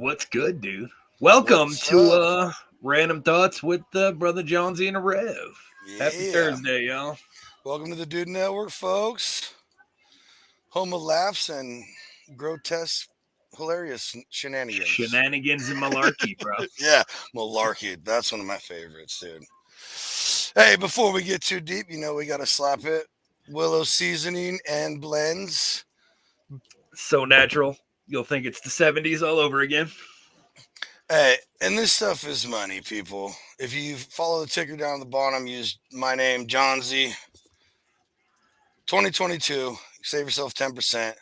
What's good, dude? Welcome What's to up? Random Thoughts with Brother Jonesy and a Rev. Happy Yeah. Thursday, y'all. Welcome to the Dude Network, folks. Home of laughs and grotesque, hilarious shenanigans. Shenanigans and malarkey, bro. Yeah, malarkey. That's one of my favorites, dude. Hey, before we get too deep, we got to slap it. Willow seasoning and blends. So natural. You'll think it's the 70s all over again. Hey, and this stuff is money, people. If you follow the ticker down at the bottom, use my name, John Z. 2022. Save yourself 10%.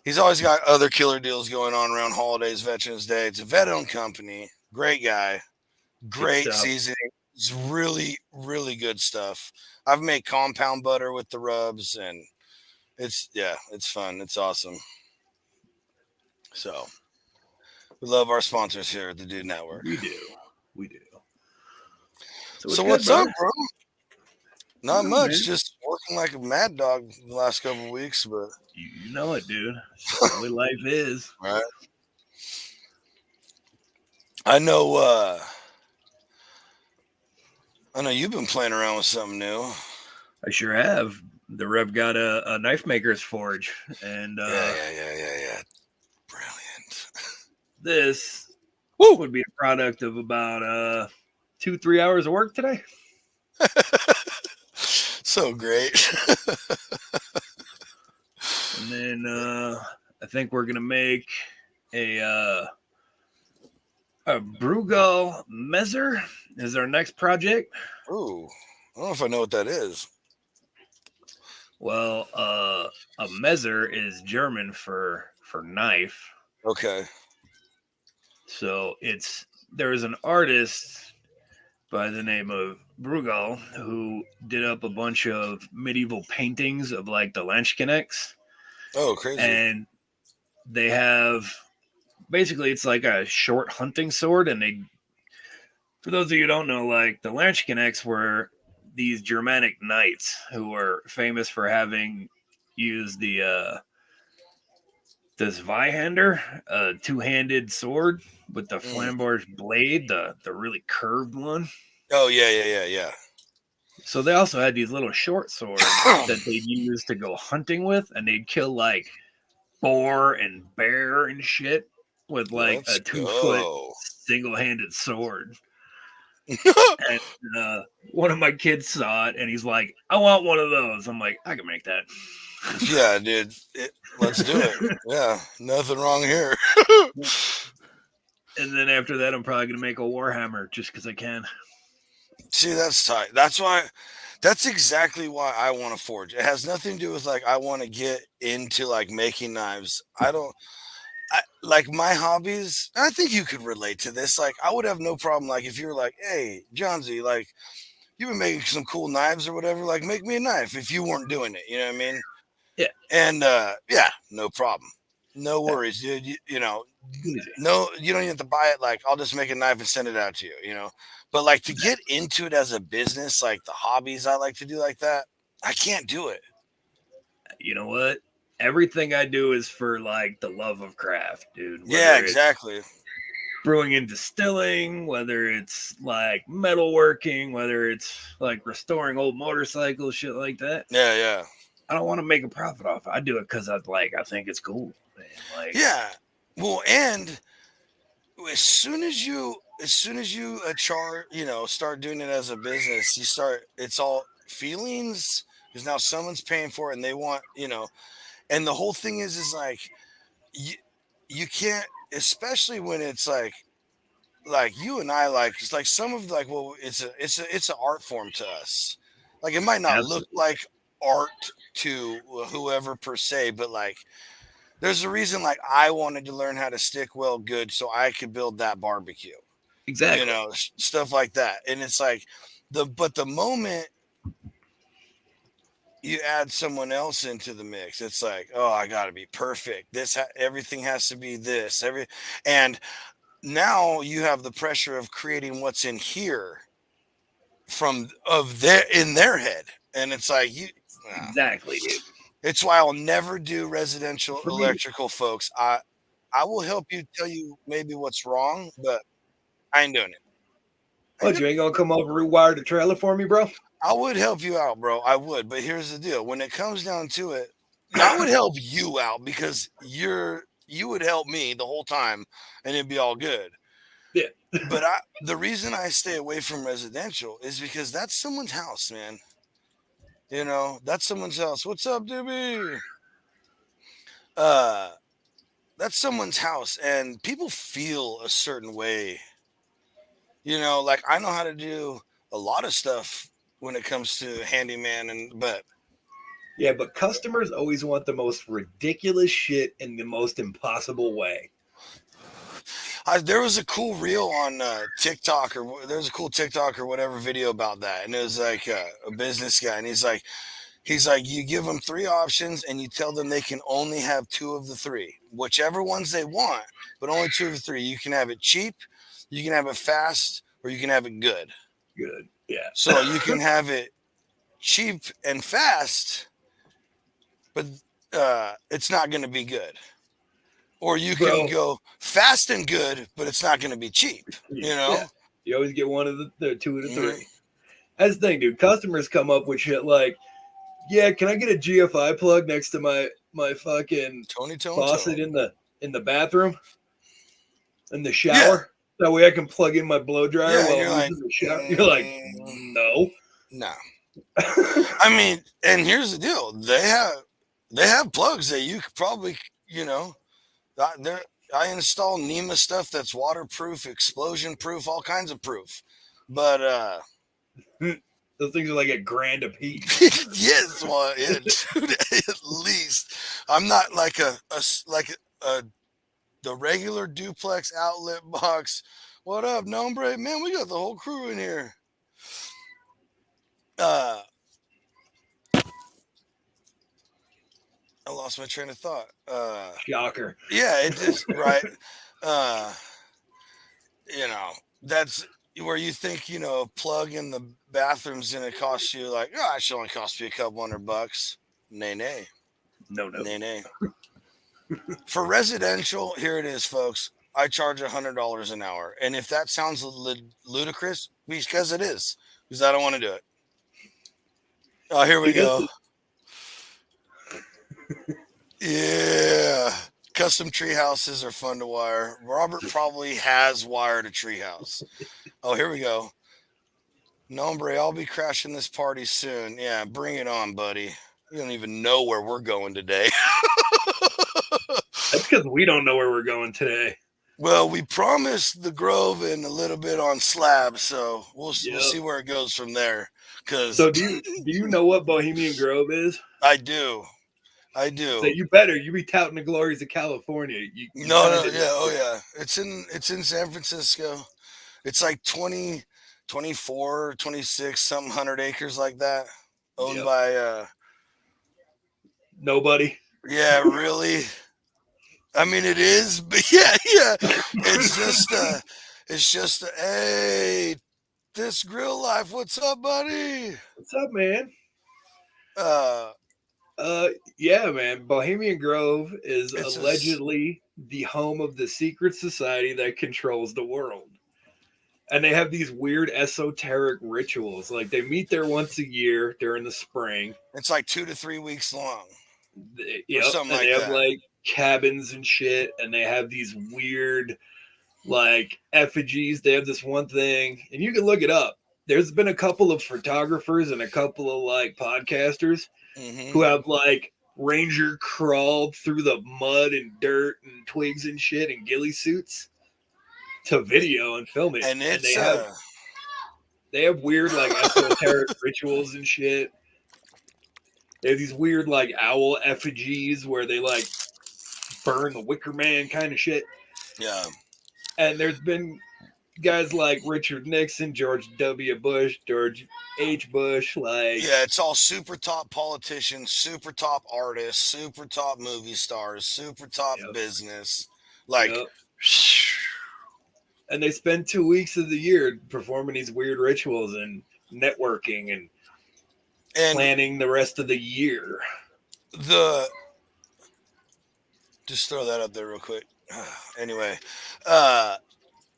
He's always got other killer deals going on around holidays, Veterans Day. It's a vet-owned company. Great guy. Good Great stuff. seasoning. It's really, really good stuff. I've made compound butter with the rubs, and it's fun. It's awesome. So we love our sponsors here at the Dude Network. We do. We do. So what's So good, what's up, brother? bro? Not No, much. man. Just working like a mad dog the last couple of weeks, but You know it, dude. It's just the way life is. right. I know. I know you've been playing around with something new. I sure have. The Rev got a knife maker's forge, and Yeah. Brilliant. this Woo! would be a product of about 2-3 hours of work today. So great. And then I think we're gonna make a Bruegel Mezzer is our next project. Ooh, I don't know if I know what that is. Well, a Mezzer is German for knife. Okay. So there's an artist by the name of Bruegel who did up a bunch of medieval paintings of like the Landsknechts, Oh, crazy. and they have basically it's like a short hunting sword, and they, for those of you who don't know, like the Landsknechts were these Germanic knights who were famous for having used the Zweihander, a two-handed sword with the Mm. flamboyant blade, the really curved one. Oh, yeah. So they also had these little short swords that they'd use to go hunting with, and they'd kill like boar and bear and shit with like Let's a 2 foot go. single-handed sword. And one of my kids saw it, and he's like, "I want one of those." I'm like, "I can make that." Yeah, dude. Let's do it. Yeah, nothing wrong here. And then after that, I'm probably gonna make a Warhammer just because I can. See, that's tight. That's exactly why I want to forge. It has nothing to do with like I want to get into like making knives. I like my hobbies. I think you could relate to this. Like, I would have no problem. Like, if you're like, hey, Johnsy, like, you've been making some cool knives or whatever, like, make me a knife if you weren't doing it. You know what I mean? Yeah, And, yeah, no problem. No worries, dude. easy. No, you don't even have to buy it. Like, I'll just make a knife and send it out to you. But, like, to get into it as a business, like the hobbies I like to do like that, I can't do it. You know what? Everything I do is for like the love of craft, dude. Yeah, Whether it's exactly. brewing and distilling, whether it's like metalworking, whether it's like restoring old motorcycles, shit like that. Yeah. I don't want to make a profit off it. I do it because I think it's cool, man. Like, Yeah. Well, and as soon as you start doing it as a business, it's all feelings because now someone's paying for it and they want, and the whole thing is like you you can't, especially when it's like you and I, like it's like some of like, well, it's an art form to us. Like, it might not look absolutely, like art to whoever per se, but like there's a reason, like, I wanted to learn how to stick weld good so I could build that barbecue, exactly. stuff like that. And it's like the moment you add someone else into the mix, it's like, oh, I got to be perfect. Everything has to be this, and now you have the pressure of creating what's in here from of their in their head. And it's like Exactly, dude. it's why I'll never do residential For me, electrical, folks. I will help you tell you maybe what's wrong, but I ain't doing it. What, you ain't gonna come over rewire the trailer for me, bro? I would help you out, bro. I would, but here's the deal: when it comes down to it, I would help you out because you would help me the whole time, and it'd be all good. Yeah. But the reason I stay away from residential is because that's someone's house, man. You know, that's someone's house. What's up, Doobie? Uh, that's someone's house, and people feel a certain way. You know, like I know how to do a lot of stuff when it comes to handyman, but Yeah, but customers always want the most ridiculous shit in the most impossible way. there was a cool reel on TikTok, or there was a cool TikTok or whatever video about that, and it was like a business guy, and he's like, you give them three options, and you tell them they can only have two of the three, whichever ones they want, but only two of the three. You can have it cheap, you can have it fast, or you can have it good. Good. Yeah. So you can have it cheap and fast, but it's not going to be good. Or you can go fast and good, but it's not going to be cheap. You know, Yeah. You always get one of the two of the three. That's the thing, dude. Customers come up with shit like, yeah, can I get a GFI plug next to my fucking Tony faucet in the bathroom, in the shower? Yeah. That way I can plug in my blow dryer while I'm using the shower. You're like, no. I mean, and here's the deal: they have plugs that you could probably, you know, I install NEMA stuff that's waterproof, explosion proof, all kinds of proof, but those things are like $1,000 a piece. Yes, well, yeah, dude, at least I'm not like the regular duplex outlet box. What up, Nombre? Man, we got the whole crew in here. I lost my train of thought. Shocker. Yeah, it just right. You know, that's where you think, you know, a plug in the bathroom's gonna cost you like, oh, it should only cost you a couple $100. Nay. No. Nay. For residential, here it is, folks. I charge $100 an hour, and if that sounds ludicrous, because it is, because I don't want to do it. Oh, here we go. Yeah. Custom tree houses are fun to wire. Robert probably has wired a tree house. Oh, here we go. Nombre, I'll be crashing this party soon. Yeah, bring it on, buddy. You don't even know where we're going today. That's because we don't know where we're going today. Well, we promised the Grove and a little bit on Slab, so we'll see where it goes from there. So do you know what Bohemian Grove is? I do. So you be touting the glories of California. No, yeah. It's in San Francisco. It's like 20, 24, 26, something 100 acres like that, owned by nobody. Yeah, really. I mean, it is, but yeah. It's just hey, this grill life. What's up, buddy? What's up, man? Yeah, man. Bohemian Grove is allegedly the home of the secret society that controls the world. And they have these weird esoteric rituals. Like they meet there once a year during the spring. It's like 2 to 3 weeks long. Something like that. They have like cabins and shit, and they have these weird like effigies. They have this one thing, and you can look it up. There's been a couple of photographers and a couple of like podcasters who have like ranger crawled through the mud and dirt and twigs and shit and ghillie suits to video and film it. And they have weird like esoteric rituals and shit. They have these weird like owl effigies where they like burn the Wicker Man kind of shit. Yeah. And there's been guys like Richard Nixon, George W. Bush, George H. Bush, like it's all super top politicians, super top artists, super top movie stars, super top business. Like and they spend 2 weeks of the year performing these weird rituals and networking and planning the rest of the year. Just throw that up there real quick. Anyway,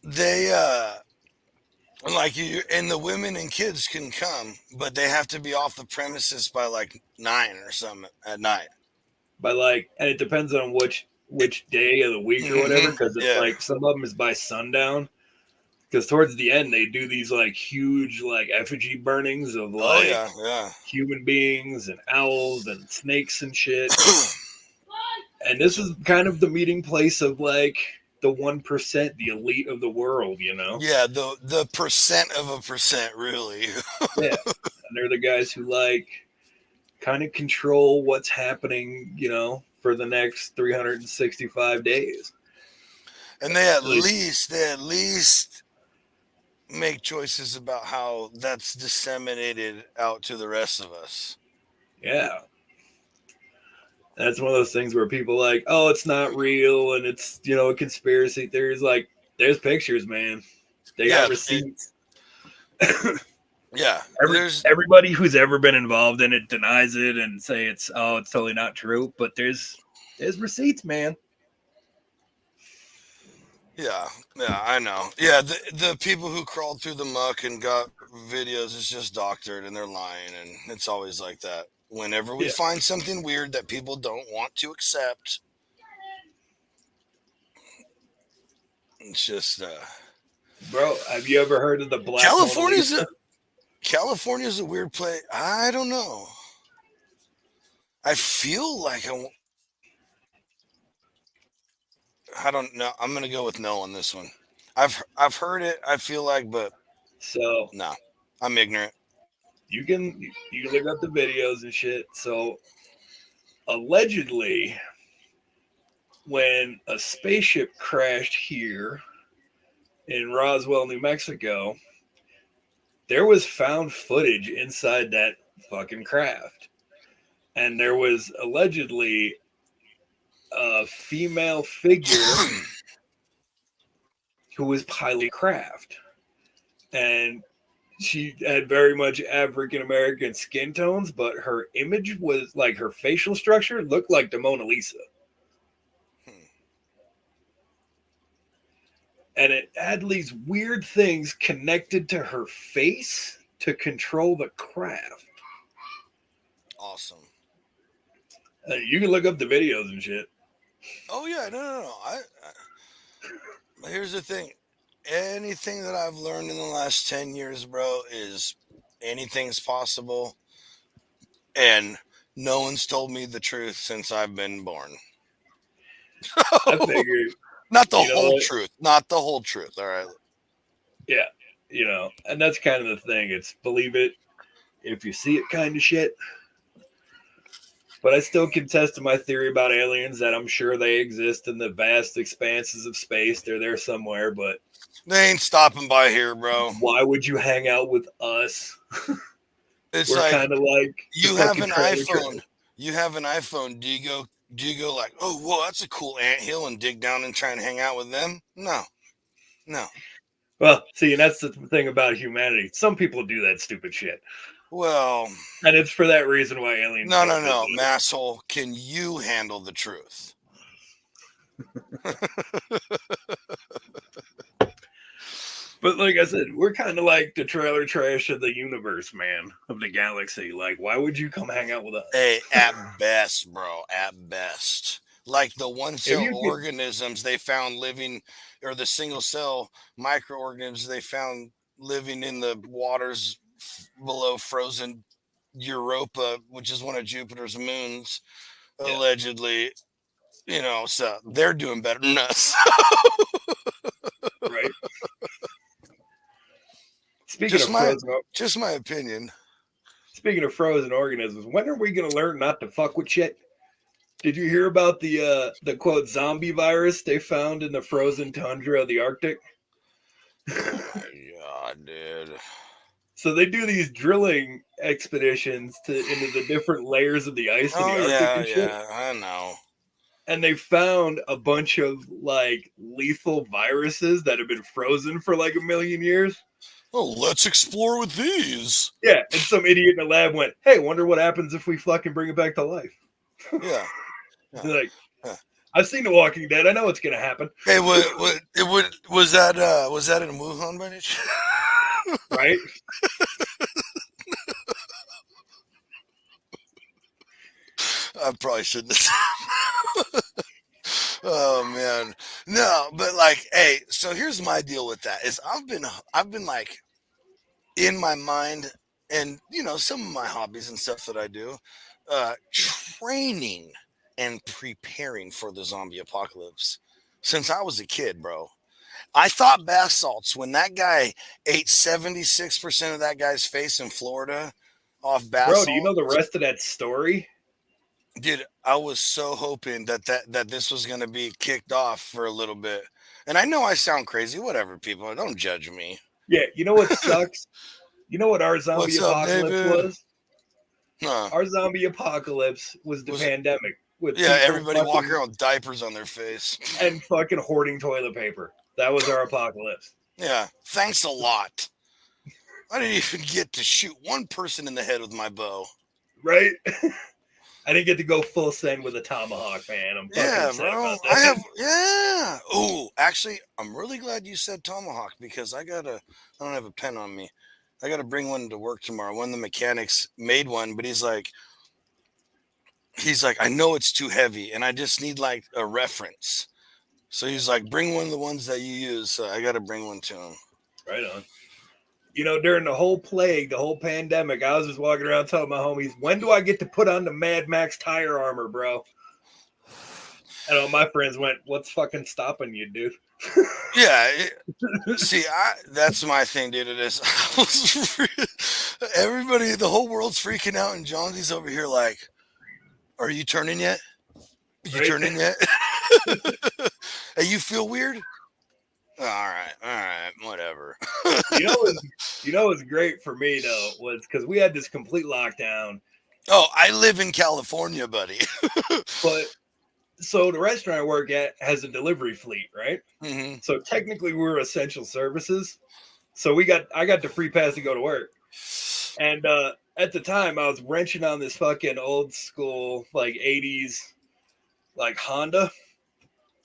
they like you and the women and kids can come, but they have to be off the premises by like 9 or something at night. By like, and it depends on which day of the week or whatever, because it's Yeah. like some of them is by sundown. Because towards the end they do these like huge like effigy burnings of Oh like yeah, yeah. human beings and owls and snakes and shit. And this is kind of the meeting place of like the 1%, the elite of the world, you know? Yeah, the percent of a percent, really. Yeah. And they're the guys who like kind of control what's happening, you know, for the next 365 days. And they at least make choices about how that's disseminated out to the rest of us. Yeah. That's one of those things where people like, oh, it's not real and it's, you know, a conspiracy theories. Like, there's pictures, man. They got Yeah, receipts. yeah. Everybody who's ever been involved in it denies it and say it's totally not true. But there's receipts, man. Yeah, I know. Yeah, the people who crawled through the muck and got videos is just doctored and they're lying, and it's always like that. Whenever we Yeah. find something weird that people don't want to accept, it's just Bro, have you ever heard of the Black California's Mona Lisa? California's a weird place. I don't know. I feel like I don't know. I'm gonna go with no on this one. I've heard it. I feel like, but So no, I'm ignorant. you can look up the videos and shit. So allegedly, when a spaceship crashed here in Roswell, New Mexico, there was found footage inside that fucking craft. And there was allegedly a female figure who was piloting craft. And she had very much African American skin tones, but her image was like her facial structure looked like the Mona Lisa. And it had these weird things connected to her face to control the craft. Awesome. You can look up the videos and shit. Oh yeah, no. Here's the thing. Anything that I've learned in the last 10 years, bro, is anything's possible, and no one's told me the truth since I've been born. I figured, Not the you know whole what? truth. Not the whole truth. All right. Yeah, you know, and that's kind of the thing. It's believe it if you see it kind of shit. But I still contest to my theory about aliens that I'm sure they exist in the vast expanses of space. They're there somewhere, but They ain't stopping by here, bro. why would you hang out with us? It's We're like kind of like you have an iPhone. You have an iPhone. Do you go like, oh, whoa, that's a cool anthill, and dig down and try and hang out with them? No. Well, see, and that's the thing about humanity. Some people do that stupid shit, Well, and it's for that reason why aliens. no, don't visit us. masshole. Can you handle the truth? But like I said, we're kind of like the trailer trash of the universe, man, of the galaxy. Like, why would you come hang out with us? Hey, at best, bro. At best. Like the one cell organisms they found living, or the single cell microorganisms they found living in the waters below frozen Europa, which is one of Jupiter's moons, allegedly. You know, so they're doing better than us. Right. Speaking of frozen, just my opinion. Speaking of frozen organisms, when are we going to learn not to fuck with shit? Did you hear about the quote zombie virus they found in the frozen tundra of the Arctic? Oh my god, dude. So they do these drilling expeditions into the different layers of the ice in the Arctic and shit. Yeah, I know. And they found a bunch of like lethal viruses that have been frozen for like 1 million years. Oh, let's explore with these. Yeah, and some idiot in the lab went, "Hey, wonder what happens if we fucking bring it back to life." Yeah. Like, I've seen The Walking Dead. I know what's gonna happen, Hey, was that in Wuhan by any chance? right? I probably shouldn't have. Oh man, no, but like, hey, so here's my deal with that: is I've been like in my mind, and some of my hobbies and stuff that I do, training and preparing for the zombie apocalypse since I was a kid, bro. I thought bath salts when that guy ate 76% of that guy's face in Florida off bath Bro, do you salt. know the rest of that story? Dude, I was so hoping that this was gonna be kicked off for a little bit. And I know I sound crazy. Whatever, people. Don't judge me. Yeah, you know what sucks? You know what our zombie What's up, apocalypse David? was? Huh. Our zombie apocalypse was the Was it? pandemic with Yeah, people everybody walking fucking around with diapers on their face. and fucking hoarding toilet paper. That was our apocalypse, Yeah. Thanks a lot. I didn't even get to shoot one person in the head with my bow. right? I didn't get to go full send with a tomahawk, man. I'm fucking Yeah, upset bro. about that. Yeah. Oh, actually, I'm really glad you said tomahawk because I don't have a pen on me. I gotta bring one to work tomorrow. One of the mechanics made one, but he's like, I know it's too heavy and I just need like a reference. So he's like, bring one of the ones that you use. So I gotta bring one to him. Right on. You know, during the whole plague, the whole pandemic, I was just walking around telling my homies, when do I get to put on the Mad Max tire armor, bro? And all my friends went, what's fucking stopping you, dude? Yeah. See, that's my thing, dude. It is. Everybody, the whole world's freaking out, and Johnsy's over here like, are you turning yet? You Right? turning yet? Hey, you feel weird? All right, whatever. You know what's great for me though was because we had this complete lockdown. Oh, I live in California, buddy. But so the restaurant I work at has a delivery fleet, right? Hmm. So technically we're essential services. So I got the free pass to go to work. And at the time I was wrenching on this fucking old school like 80s like Honda.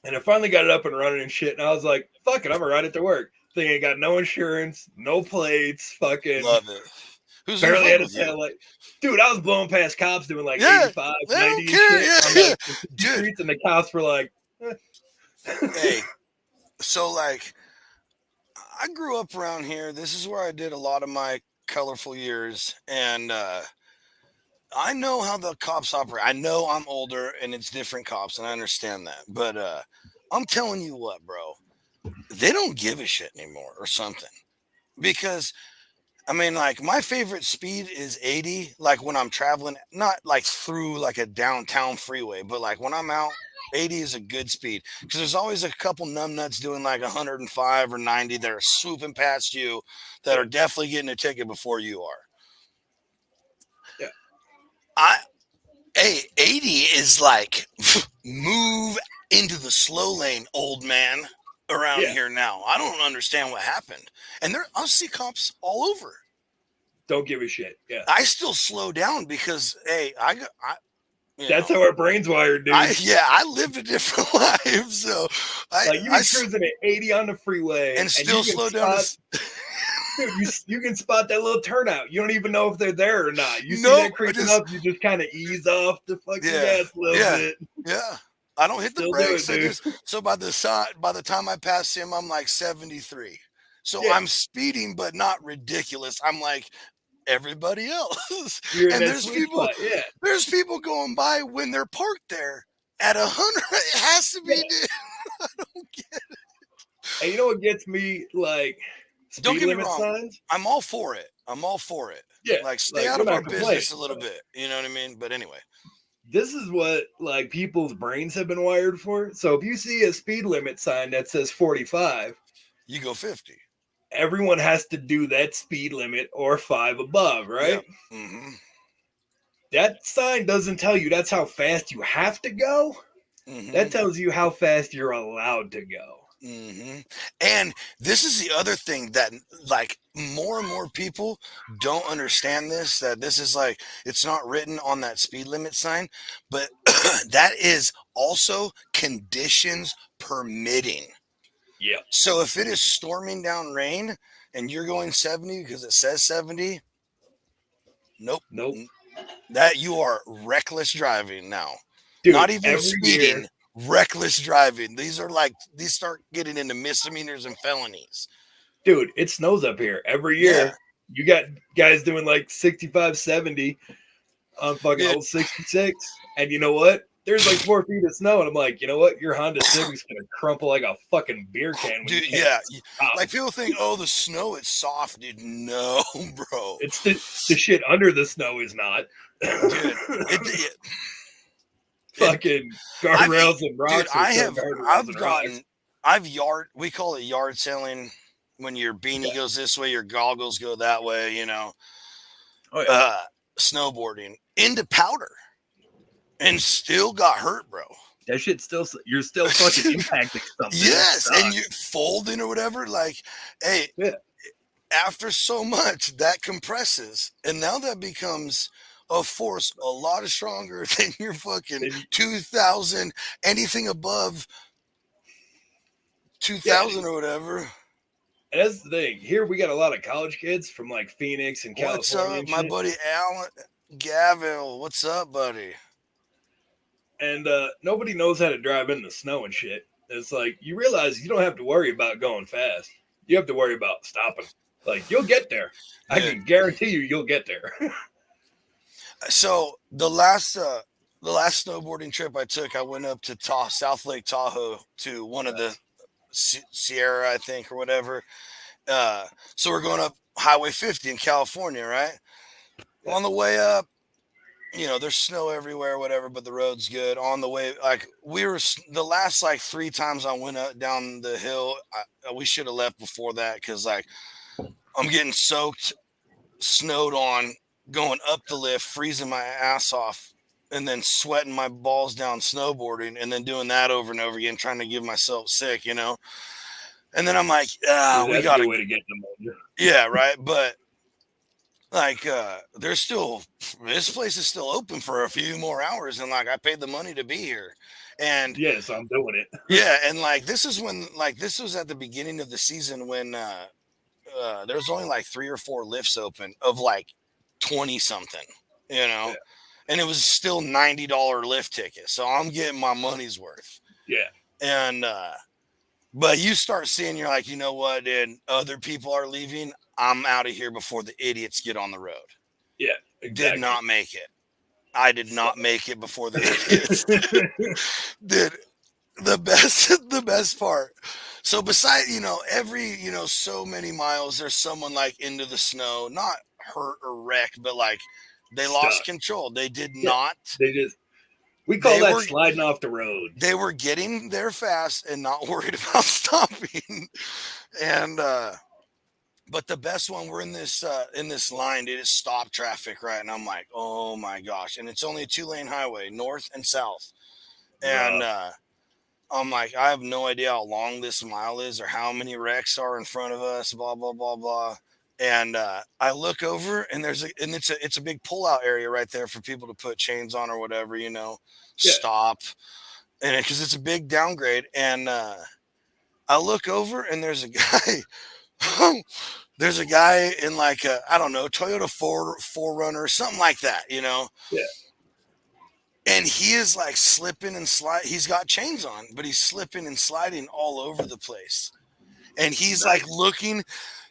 And I finally got it up and running and shit. And I was like, fuck it, I'm gonna ride it to work. Thing ain't got no insurance, no plates, fucking Love it. Who's in the barely front had a with you? tail light. Dude, I was blowing past cops doing like Yeah, 85, they 90 don't and care. shit Yeah, on yeah. the Dude. streets, and the cops were like, Hey, so like, I grew up around here. This is where I did a lot of my colorful years, and I know how the cops operate. I know I'm older and it's different cops, and I understand that. But I'm telling you what, bro, they don't give a shit anymore or something. Because I mean, like my favorite speed is 80. Like when I'm traveling, not like through like a downtown freeway, but like when I'm out, 80 is a good speed because there's always a couple numbnuts doing like 105 or 90 that are swooping past you that are definitely getting a ticket before you are. yeah, I Hey, 80 is like move into the slow lane, old man, around yeah, here now. I don't understand what happened. And I'll see cops all over. don't give a shit. Yeah, I still slow down because hey, that's how our brains wired, dude. I lived a different life, so Like you I be cruising at 80 on the freeway, and still you can slow down. spot, dude, you can spot that little turnout. You don't even know if they're there or not. You see Nope, that creeping up, you just kind of ease off the fucking gas a little yeah, bit. yeah. I don't hit the Still do it, brakes. dude. So by the time I pass him, I'm like 73. So Yeah. I'm speeding, but not ridiculous. I'm like everybody else. You're in And that sweet spot. Yeah. there's people going by when they're parked there at 100. It has to be. Yeah. Dude. I don't get it. And you know what gets me like Don't speed get me limit wrong. signs? I'm all for it. I'm all for it. Yeah. Like stay Like out we're of our not complaining. business a little bit. You know what I mean? But anyway. This is what like people's brains have been wired for. So if you see a speed limit sign that says 45, You go 50. everyone has to do that speed limit or 5 above, right? Yeah. Mm-hmm. That sign doesn't tell you that's how fast you have to go. Mm-hmm. That tells you how fast you're allowed to go. And this is the other thing that, like, more and more people don't understand this, that this is like, it's not written on that speed limit sign, but that is also conditions permitting. Yeah. So if it is storming down rain and you're going 70 because it says 70, nope. Nope. That you are reckless driving now. Dude, Not even every year, speeding, reckless driving. These are like, these start getting into misdemeanors and felonies. dude, it snows up here every Yeah. year. You got guys doing like 65, 70 on fucking Dude, old 66. And you know what? There's like 4 feet of snow. And I'm like, you know what? Your Honda Civic's going to crumple like a fucking beer can when you dude, can't yeah. stop. Like people think, oh, the snow is soft, dude. No, bro. It's the shit under the snow is not. Dude, it Fucking I've, guardrails and dude, rocks are still guardrails I've and gotten, rocks. we call it yard selling when your beanie goes this way, your goggles go that way, Oh, yeah. uh, snowboarding into powder and still got hurt, bro. That shit still, you're still fucking impacting something. Yes. And you folding or whatever. Like, hey, Yeah. after so much that compresses, and now that becomes a force a lot stronger than your fucking 2000, anything above 2000 or whatever. And that's the thing. Here we got a lot of college kids from like Phoenix and What's California up, and my shit. buddy Alan Gavil? What's up, buddy? And nobody knows how to drive in the snow and shit. It's like you realize you don't have to worry about going fast. You have to worry about stopping. Like you'll get there. I can guarantee you'll get there. So the last snowboarding trip I took, I went up to South Lake Tahoe to one of the Sierra, I think, or whatever. So we're going up Highway 50 in California, right? Yeah. On the way up, there's snow everywhere, whatever, but the road's good. On the way, like we were the last like 3 times I went up down the hill, we should have left before that because like I'm getting soaked, snowed on, going up the lift, freezing my ass off, and then sweating my balls down snowboarding, and then doing that over and over again, trying to give myself sick, And then I'm like, we got a way to get them. Yeah, right. But like, there's still, this place is still open for a few more hours, and like I paid the money to be here, and yeah, so I'm doing it. Yeah, and like this was at the beginning of the season when there was only like 3 or 4 lifts open of like 20 something, Yeah. and it was still $90 lift ticket, so I'm getting my money's worth. Yeah. And but you start seeing, you're like, you know what, and other people are leaving. I'm out of here before the idiots get on the road. Yeah, exactly. Did not make it. I did not make it before the idiots did. The best part. So beside, every, so many miles, there's someone like into the snow, not hurt or wrecked, but like they lost control. They did not. We call that sliding off the road. They were getting there fast and not worried about stopping. And but the best one, we're in this line, it is stop traffic, right? And I'm like, oh my gosh. And it's only a 2-lane highway, north and south. And I'm like, I have no idea how long this mile is or how many wrecks are in front of us, blah, blah, blah, blah. And I look over, and it's a big pull-out area right there for people to put chains on or whatever, stop. And because it's a big downgrade. And I look over, and there's a guy. There's a guy in like a, I don't know, Toyota 4Runner, something like that, Yeah. And he is like slipping and sliding. He's got chains on, but he's slipping and sliding all over the place. And he's like looking,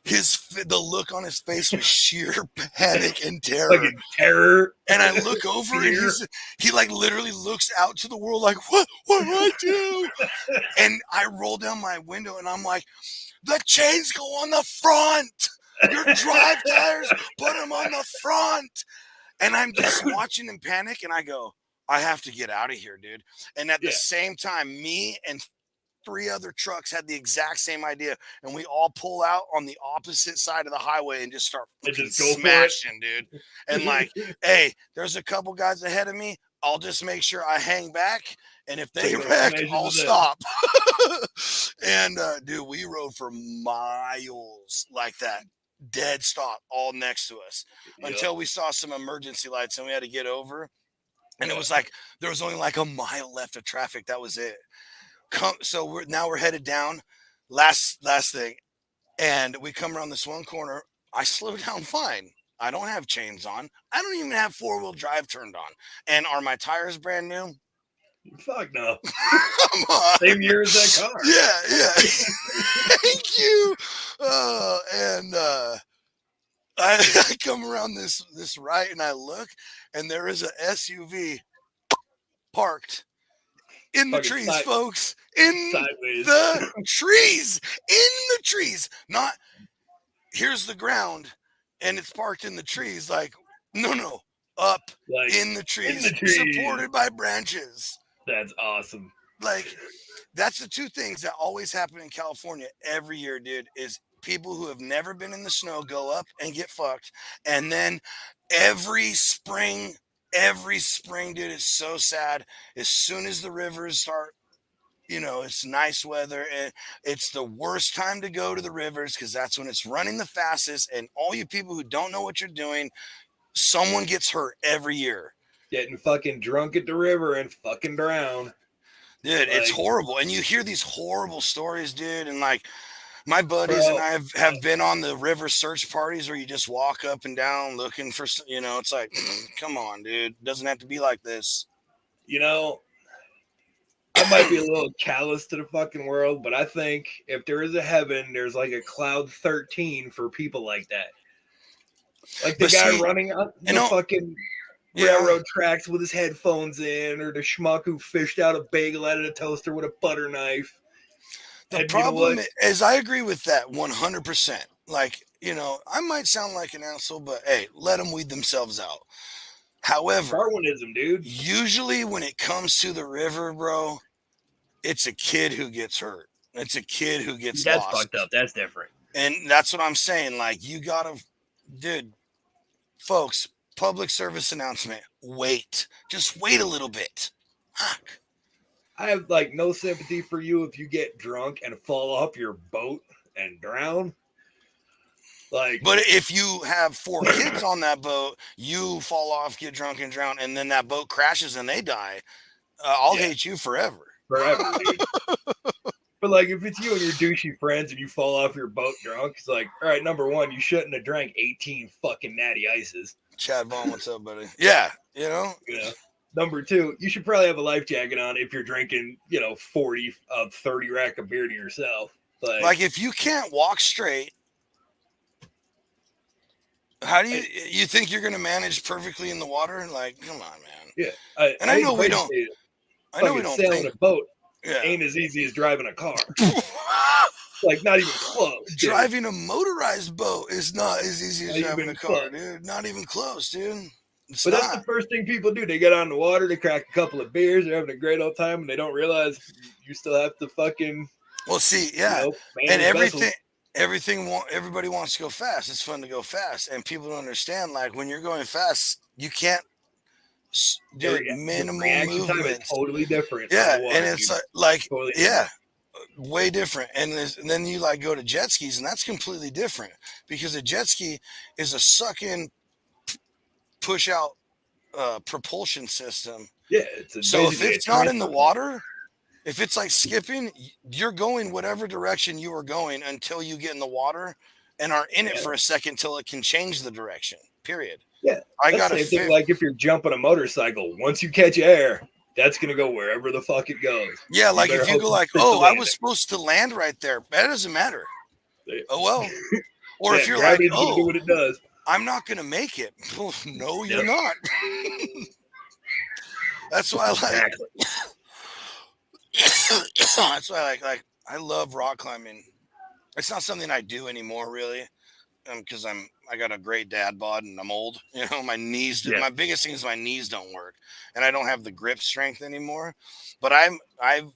the look on his face was sheer panic and terror. Like terror. And I look over, and he like literally looks out to the world like, what do I do? And I roll down my window, and I'm like, the chains go on the front. Your drive tires, put them on the front. And I'm just watching him panic, and I go, I have to get out of here, dude. And at the same time, me and 3 other trucks had the exact same idea, and we all pull out on the opposite side of the highway and just start smashing, dude. And like, hey, there's a couple guys ahead of me. I'll just make sure I hang back And if they Take wreck, measures I'll of them. stop. And dude, we rode for miles like that, dead stop, all next to us, Yep. until we saw some emergency lights and we had to get over. And it Yeah. was like there was only like a mile left of traffic. That was it. So we're headed down. Last thing, and we come around this one corner. I slow down fine. I don't have chains on. I don't even have 4-wheel drive turned on. And are my tires brand new? Fuck no. Come on. Same year as that car. Yeah. Thank you. And I come around this right, and I look, and there is a SUV parked in the Fucking trees, folks. In sideways. the trees. In the trees. Not here's the ground, and it's parked in the trees. Like, no. Up Like, in the trees. trees. Supported by branches. That's awesome. Like, that's the two things that always happen in California every year, dude, is people who have never been in the snow go up and get fucked. And then every spring, dude, it's so sad. As soon as the rivers start, it's nice weather, and it's the worst time to go to the rivers because that's when it's running the fastest. And all you people who don't know what you're doing, someone gets hurt every year. Getting fucking drunk at the river and fucking drown. Dude, it's horrible. And you hear these horrible stories, dude. And like my buddies and I have been on the river search parties where you just walk up and down looking for, it's like, come on, dude. It doesn't have to be like this. I might be a little callous to the fucking world, but I think if there is a heaven, there's like a cloud 13 for people like that. Like the guy running on the fucking railroad tracks with his headphones in, or the schmuck who fished out a bagel out of the toaster with a butter knife. The problem is, I agree with that 100%. Like, I might sound like an asshole, but hey, let them weed themselves out. However, Darwinism, dude. Usually when it comes to the river, bro, it's a kid who gets hurt. It's a kid who gets lost. That's fucked up. That's different. And that's what I'm saying. Like, you gotta, dude, folks, public service announcement. Wait. Just wait a little bit. Fuck. I have like no sympathy for you if you get drunk and fall off your boat and drown. Like, but if you have 4 kids on that boat, you fall off, get drunk, and drown, and then that boat crashes and they die, I'll hate you forever. Forever, dude. But like, if it's you and your douchey friends and you fall off your boat drunk, it's like, all right, number one, you shouldn't have drank 18 fucking natty ices. Chad Vaughn, what's up, buddy? Yeah, Number two, you should probably have a life jacket on if you're drinking, 40 of 30 rack of beer to yourself. Like if you can't walk straight, how do you think you're going to manage perfectly in the water? Like, come on, man. Yeah. I know we don't. I know we don't sailing a boat ain't as easy as driving a car. Like, not even close. Dude. Driving a motorized boat is not as easy as driving a car, dude. Not even close, dude. That's the first thing people do. They get on the water, they crack a couple of beers, they're having a great old time, and they don't realize you still have to fucking. Well, see, and everybody wants to go fast. It's fun to go fast, and people don't understand. Like when you're going fast, you can't do minimal movement. Totally different. Yeah, and it's like totally way different. And then you like go to jet skis, and that's completely different because a jet ski is a suck-in, push-out propulsion system. Yeah, so if it's not in the water. If it's like skipping, you're going whatever direction you are going until you get in the water and are in it for a second till it can change the direction, period. Yeah. I got to think like if you're jumping a motorcycle, once you catch air, that's going to go wherever the fuck it goes. Yeah, like if you go like, oh, I was supposed to land right there. That doesn't matter. Oh, well. Or if you're like, oh, do what it does. I'm not going to make it. No, you're not. That's why I like that's why I love rock climbing. It's not something I do anymore, really, because I got a great dad bod and I'm old. My knees. My biggest thing is my knees don't work, and I don't have the grip strength anymore. But I've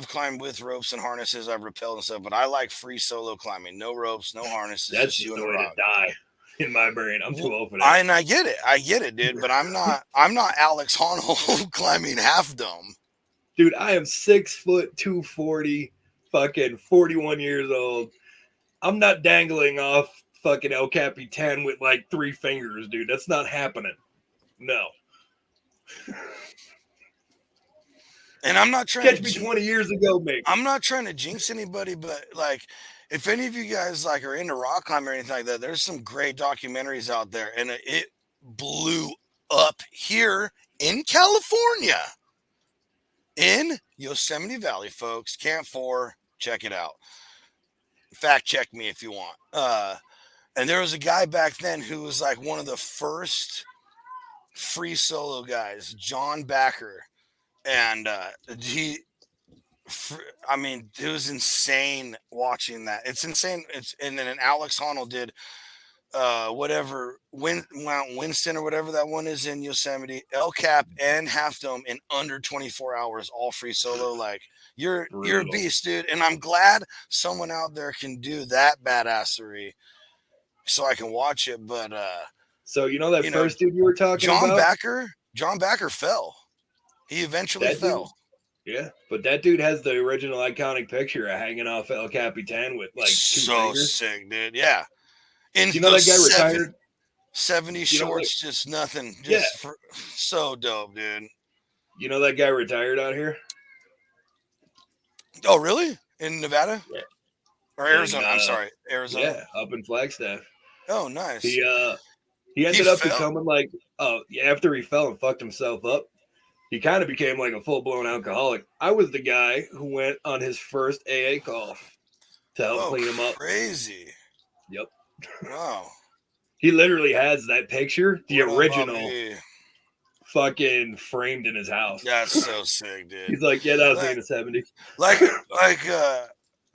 climbed with ropes and harnesses. I've rappelled and stuff, but I like free solo climbing. No ropes, no harnesses. That's just the way to die. In my brain, I'm too old for that. And I get it, dude. But I'm not Alex Honnold climbing Half Dome. Dude, I am 6', 240, fucking 41 years old. I'm not dangling off fucking El Capitan with like 3 fingers, dude. That's not happening. No. And I'm not trying Catch to me 20 years ago, maybe. I'm not trying to jinx anybody, but like if any of you guys like are into rock climbing or anything like that, there's some great documentaries out there, and it blew up here in California, in Yosemite Valley, folks. Camp 4, check it out. Fact check me if you want. And there was a guy back then who was like one of the first free solo guys, John Backer, and I mean, it was insane watching that. It's insane. And then Alex Honnold did whatever Mount Winston or whatever that one is in Yosemite, El Cap and Half Dome in under 24 hours, all free solo. Like you're a beast, dude. And I'm glad someone out there can do that badassery so I can watch it. But so you know that first dude you were talking about? John Backer fell. He eventually fell. Yeah, but that dude has the original iconic picture of hanging off El Capitan with like 2 fingers. So sick, dude. Yeah. And you know that guy retired? 70 shorts, just nothing. Just so dope, dude. You know that guy retired out here? Oh, really? In Nevada? Yeah. Or Arizona? I'm sorry, Arizona. Yeah, up in Flagstaff. Oh, nice. He ended up becoming like, after he fell and fucked himself up, he kind of became like a full-blown alcoholic. I was the guy who went on his first AA call to help clean him up. Crazy. Yep. Wow. He literally has that picture, the original, fucking framed in his house. That's so sick, dude. He's like, yeah, that was in the 70s.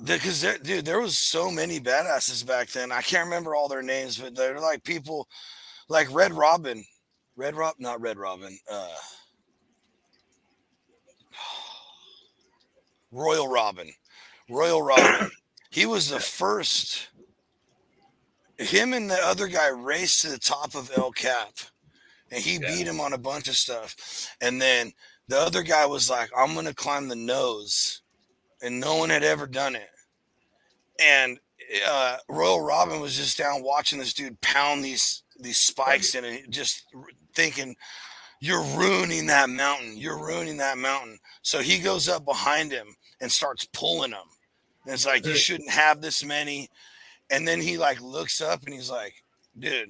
Because dude, there was so many badasses back then. I can't remember all their names, but they're like people like Red Robin. Not Red Robin. Royal Robin. He was the first. Him and the other guy raced to the top of El Cap, and he beat him on a bunch of stuff. And then the other guy was like, I'm going to climb the nose. And no one had ever done it. And Royal Robin was just down watching this dude pound these spikes in it, just thinking, you're ruining that mountain. So he goes up behind him and starts pulling them. And it's like, you shouldn't have this many. And then he like looks up and he's like, dude,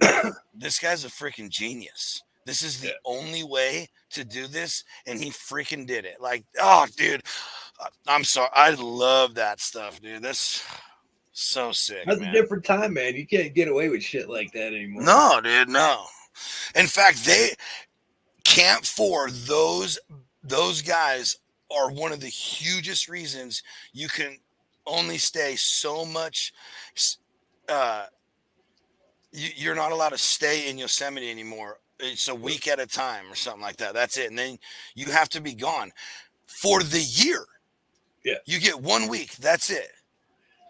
this guy's a freaking genius. This is the only way to do this. And he freaking did it. Like, oh, dude, I'm sorry. I love that stuff, dude. That's so sick. That's a different time, man. You can't get away with shit like that anymore. No, dude, no. In fact, Camp 4, those guys are one of the hugest reasons you can only stay so much. You're not allowed to stay in Yosemite anymore. It's a week at a time or something like that. That's it. And then you have to be gone for the year. Yeah. You get 1 week. That's it.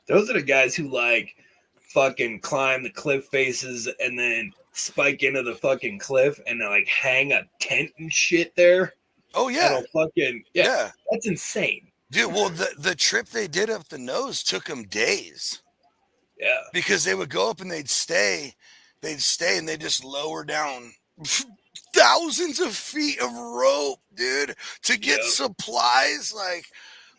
Those are the guys who like fucking climb the cliff faces and then spike into the fucking cliff and like hang a tent and shit there. Oh yeah. Yeah. That's insane. Dude, well the trip they did up the nose took them days. Yeah. Because they would go up and they'd stay and they just lower down thousands of feet of rope, dude, to get supplies. Like,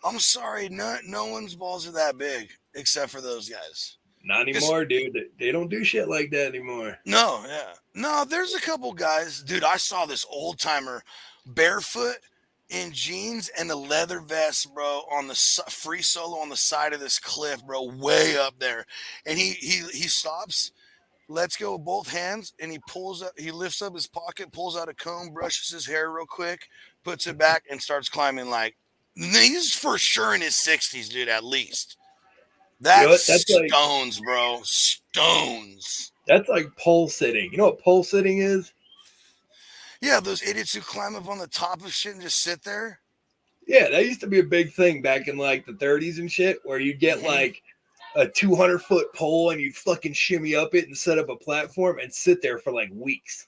I'm sorry, no one's balls are that big except for those guys. Not anymore, dude. They don't do shit like that anymore. No, yeah. No, there's a couple guys. Dude, I saw this old timer barefoot in jeans and a leather vest, bro, on the free solo on the side of this cliff, bro, way up there. And he stops, lets go of both hands, and he lifts up his pocket, pulls out a comb, brushes his hair real quick, puts it back, and starts climbing. Like, he's for sure in his 60s, dude, at least. That's stones, like, bro. Stones. That's like pole sitting. You know what pole sitting is? Yeah, those idiots who climb up on the top of shit and just sit there. Yeah, that used to be a big thing back in like the 30s and shit, where you get like a 200-foot pole and you fucking shimmy up it and set up a platform and sit there for like weeks.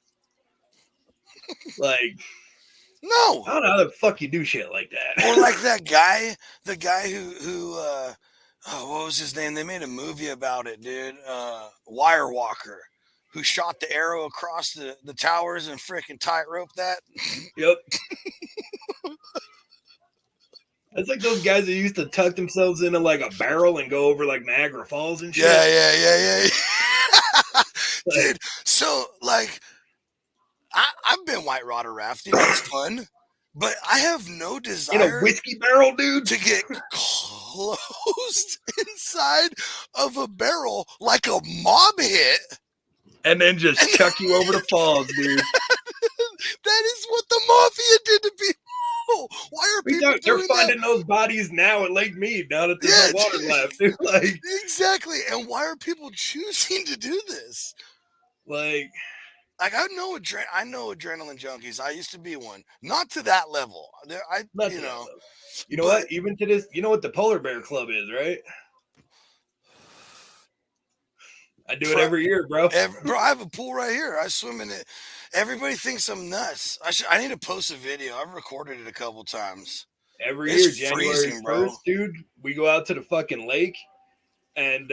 Like, No. I don't know how the fuck you do shit like that. Or like that guy, the guy who oh, what was his name? They made a movie about it, dude. Wire Walker, who shot the arrow across the towers and freaking tightrope that. Yep. It's like those guys that used to tuck themselves into like a barrel and go over like Niagara Falls and shit. Yeah. Like, Dude, so like I've been white water rafting. It's fun, but I have no in desire a whiskey barrel, dude. to get closed inside of a barrel like a mob hit. And then just chuck you over the falls, dude. That is what the mafia did to people. Why are people They're doing finding that? those bodies now at Lake Mead, now that there's no water left, dude. Like, And why are people choosing to do this? like I know adrenaline junkies. I used to be one, not to that level. you know what? Even to this, you know what the Polar Bear Club is, right? I do it every year, bro. Bro, I have a pool right here. I swim in it. Everybody thinks I'm nuts. I need to post a video. I've recorded it a couple times. Every It's year, January freezing, bro. 1st, dude, we go out to the fucking lake, and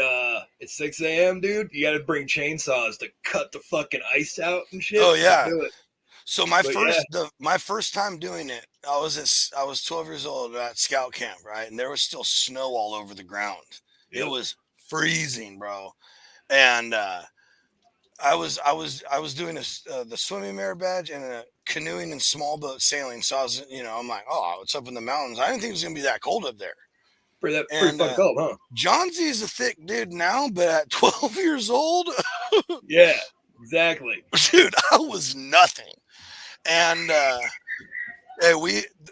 it's 6 a.m., dude. You got to bring chainsaws to cut the fucking ice out and shit. Oh yeah. Do it. So my first time doing it, I was 12 years old at scout camp, right? And there was still snow all over the ground. Yep. It was freezing, bro. And I was doing the swimming mirror badge and a canoeing and small boat sailing. So I was, I'm like, oh, it's up in the mountains. I didn't think it was gonna be that cold up there. Pretty fucking cold, huh? John Z is a thick dude now, but at 12 years old, yeah, exactly, dude, I was nothing. And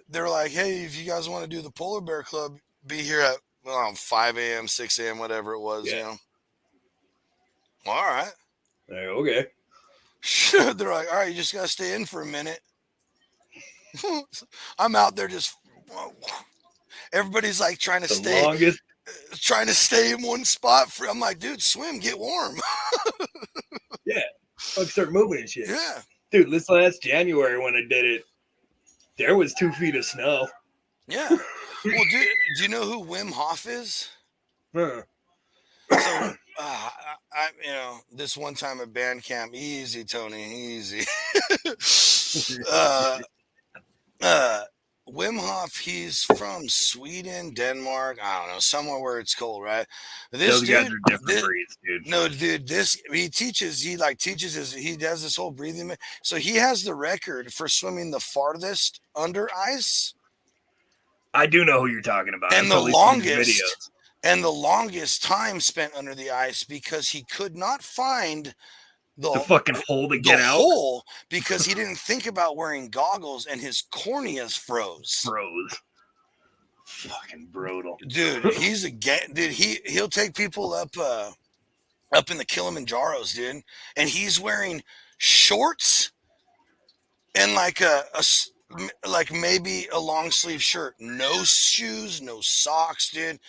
they're like, hey, if you guys want to do the Polar Bear Club, be here at 5 a.m., 6 a.m., whatever it was, Well, all right. Okay. They're like, all right, you just got to stay in for a minute. I'm out there just, everybody's like trying to stay in one spot. I'm like, dude, swim, get warm. Yeah. Start moving and shit. Yeah. Dude, this last January when I did it, there was 2 feet of snow. Yeah. Well, do you know who Wim Hof is? Huh. So, this one time at band camp, easy, Tony, easy. Wim Hof, he's from Sweden, Denmark, I don't know, somewhere where it's cold, right? Those guys are different breeds, dude. No, dude, he does this whole breathing. So he has the record for swimming the farthest under ice. I do know who you're talking about. And the longest time spent under the ice because he could not find the fucking hole to get out. Because he didn't think about wearing goggles and his corneas froze. Fucking brutal. Dude, he'll take people up in the Kilimanjaros, dude. And he's wearing shorts and like maybe a long sleeve shirt. No shoes, no socks, dude.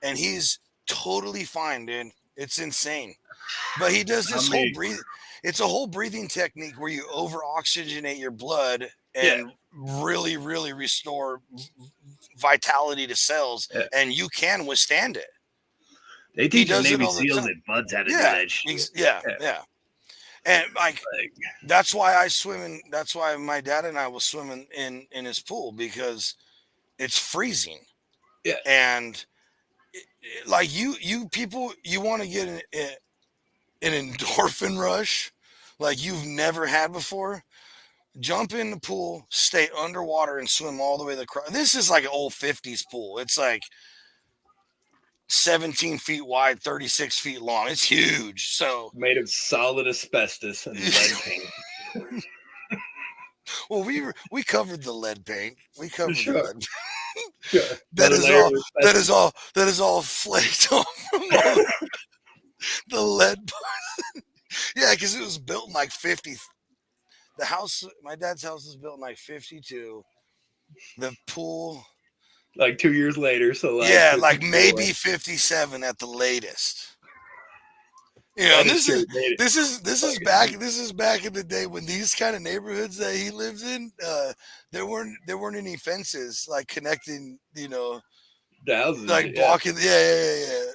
And he's totally fine, dude. It's insane. But he does this whole breathing. It's a whole breathing technique where you over oxygenate your blood and really, really restore vitality to cells, and you can withstand it. They teach the Navy SEALs at Buds how to do that shit. Yeah. And that's why I swim that's why my dad and I will swim in his pool, because it's freezing. Yeah. And like you people, you want to get an endorphin rush like you've never had before, jump in the pool, stay underwater, and swim all the way across. This is like an old 50s pool. It's like 17 feet wide, 36 feet long. It's huge. So made of solid asbestos and lead paint. Well, we covered the lead paint. We covered the lead. Sure. That is all flaked off from the lead. Yeah, because it was built in like 50. The house, my dad's house, was built in like 52. The pool, like 2 years later. So like maybe 57 at the latest. You know, That is true. this is back in the day when these kind of neighborhoods that he lives in, there weren't any fences like connecting, you know, The houses, like yeah. blocking. Yeah.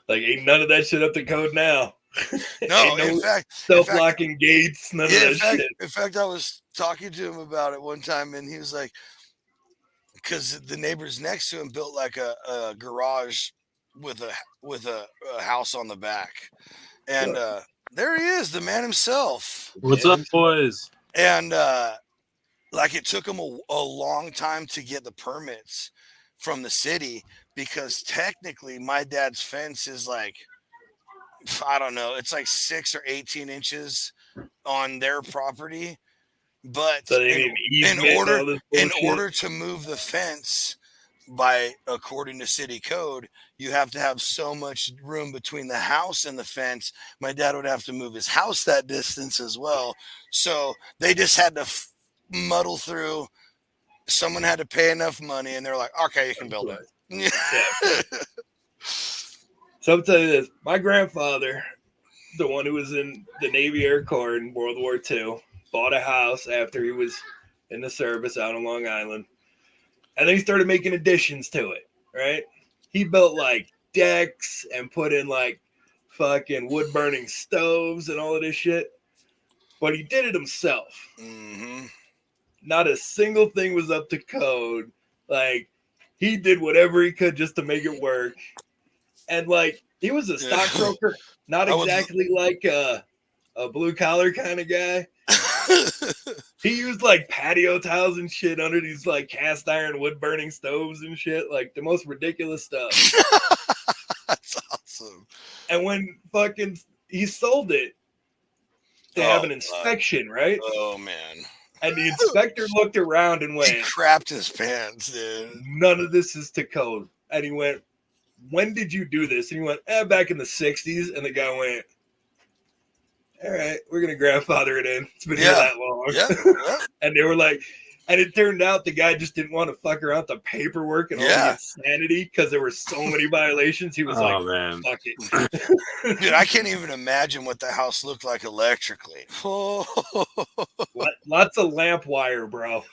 Like ain't none of that shit up to code now. No, Ain't in fact, self-locking gates, none of that shit. in fact, I was talking to him about it one time, and he was like, because the neighbors next to him built like a garage with a house on the back, and there he is, the man himself. What's up, boys? And like it took him a long time to get the permits from the city because technically my dad's fence is like, I don't know, it's like 6 or 18 inches on their property. But So they need an easement in order to move the fence by according to city code, you have to have so much room between the house and the fence. My dad would have to move his house that distance as well. So they just had to muddle through. Someone had to pay enough money, and they're like, "Okay, you can build it." Yeah. So I'll tell you this: my grandfather, the one who was in the Navy Air Corps in World War II, bought a house after he was in the service out on Long Island, and then he started making additions to it. Right? He built like decks and put in like fucking wood burning stoves and all of this shit. But he did it himself. Mm-hmm. Not a single thing was up to code. Like he did whatever he could just to make it work. And like he was a stockbroker, not exactly like a blue collar kind of guy. He used like patio tiles and shit under these like cast iron wood burning stoves and shit, like the most ridiculous stuff. That's awesome. And when fucking he sold it, they have an inspection, right? Oh man. And the inspector looked around and went, he crapped his pants, dude. None of this is to code. And he went, when did you do this? And he went, back in the 60s. And the guy went, all right, we're going to grandfather it in. It's been here that long. Yeah. And they were like, and it turned out the guy just didn't want to fuck around with the paperwork and all the insanity because there were so many violations. He was man. Fuck it. Dude, I can't even imagine what the house looked like electrically. Lots of lamp wire, bro.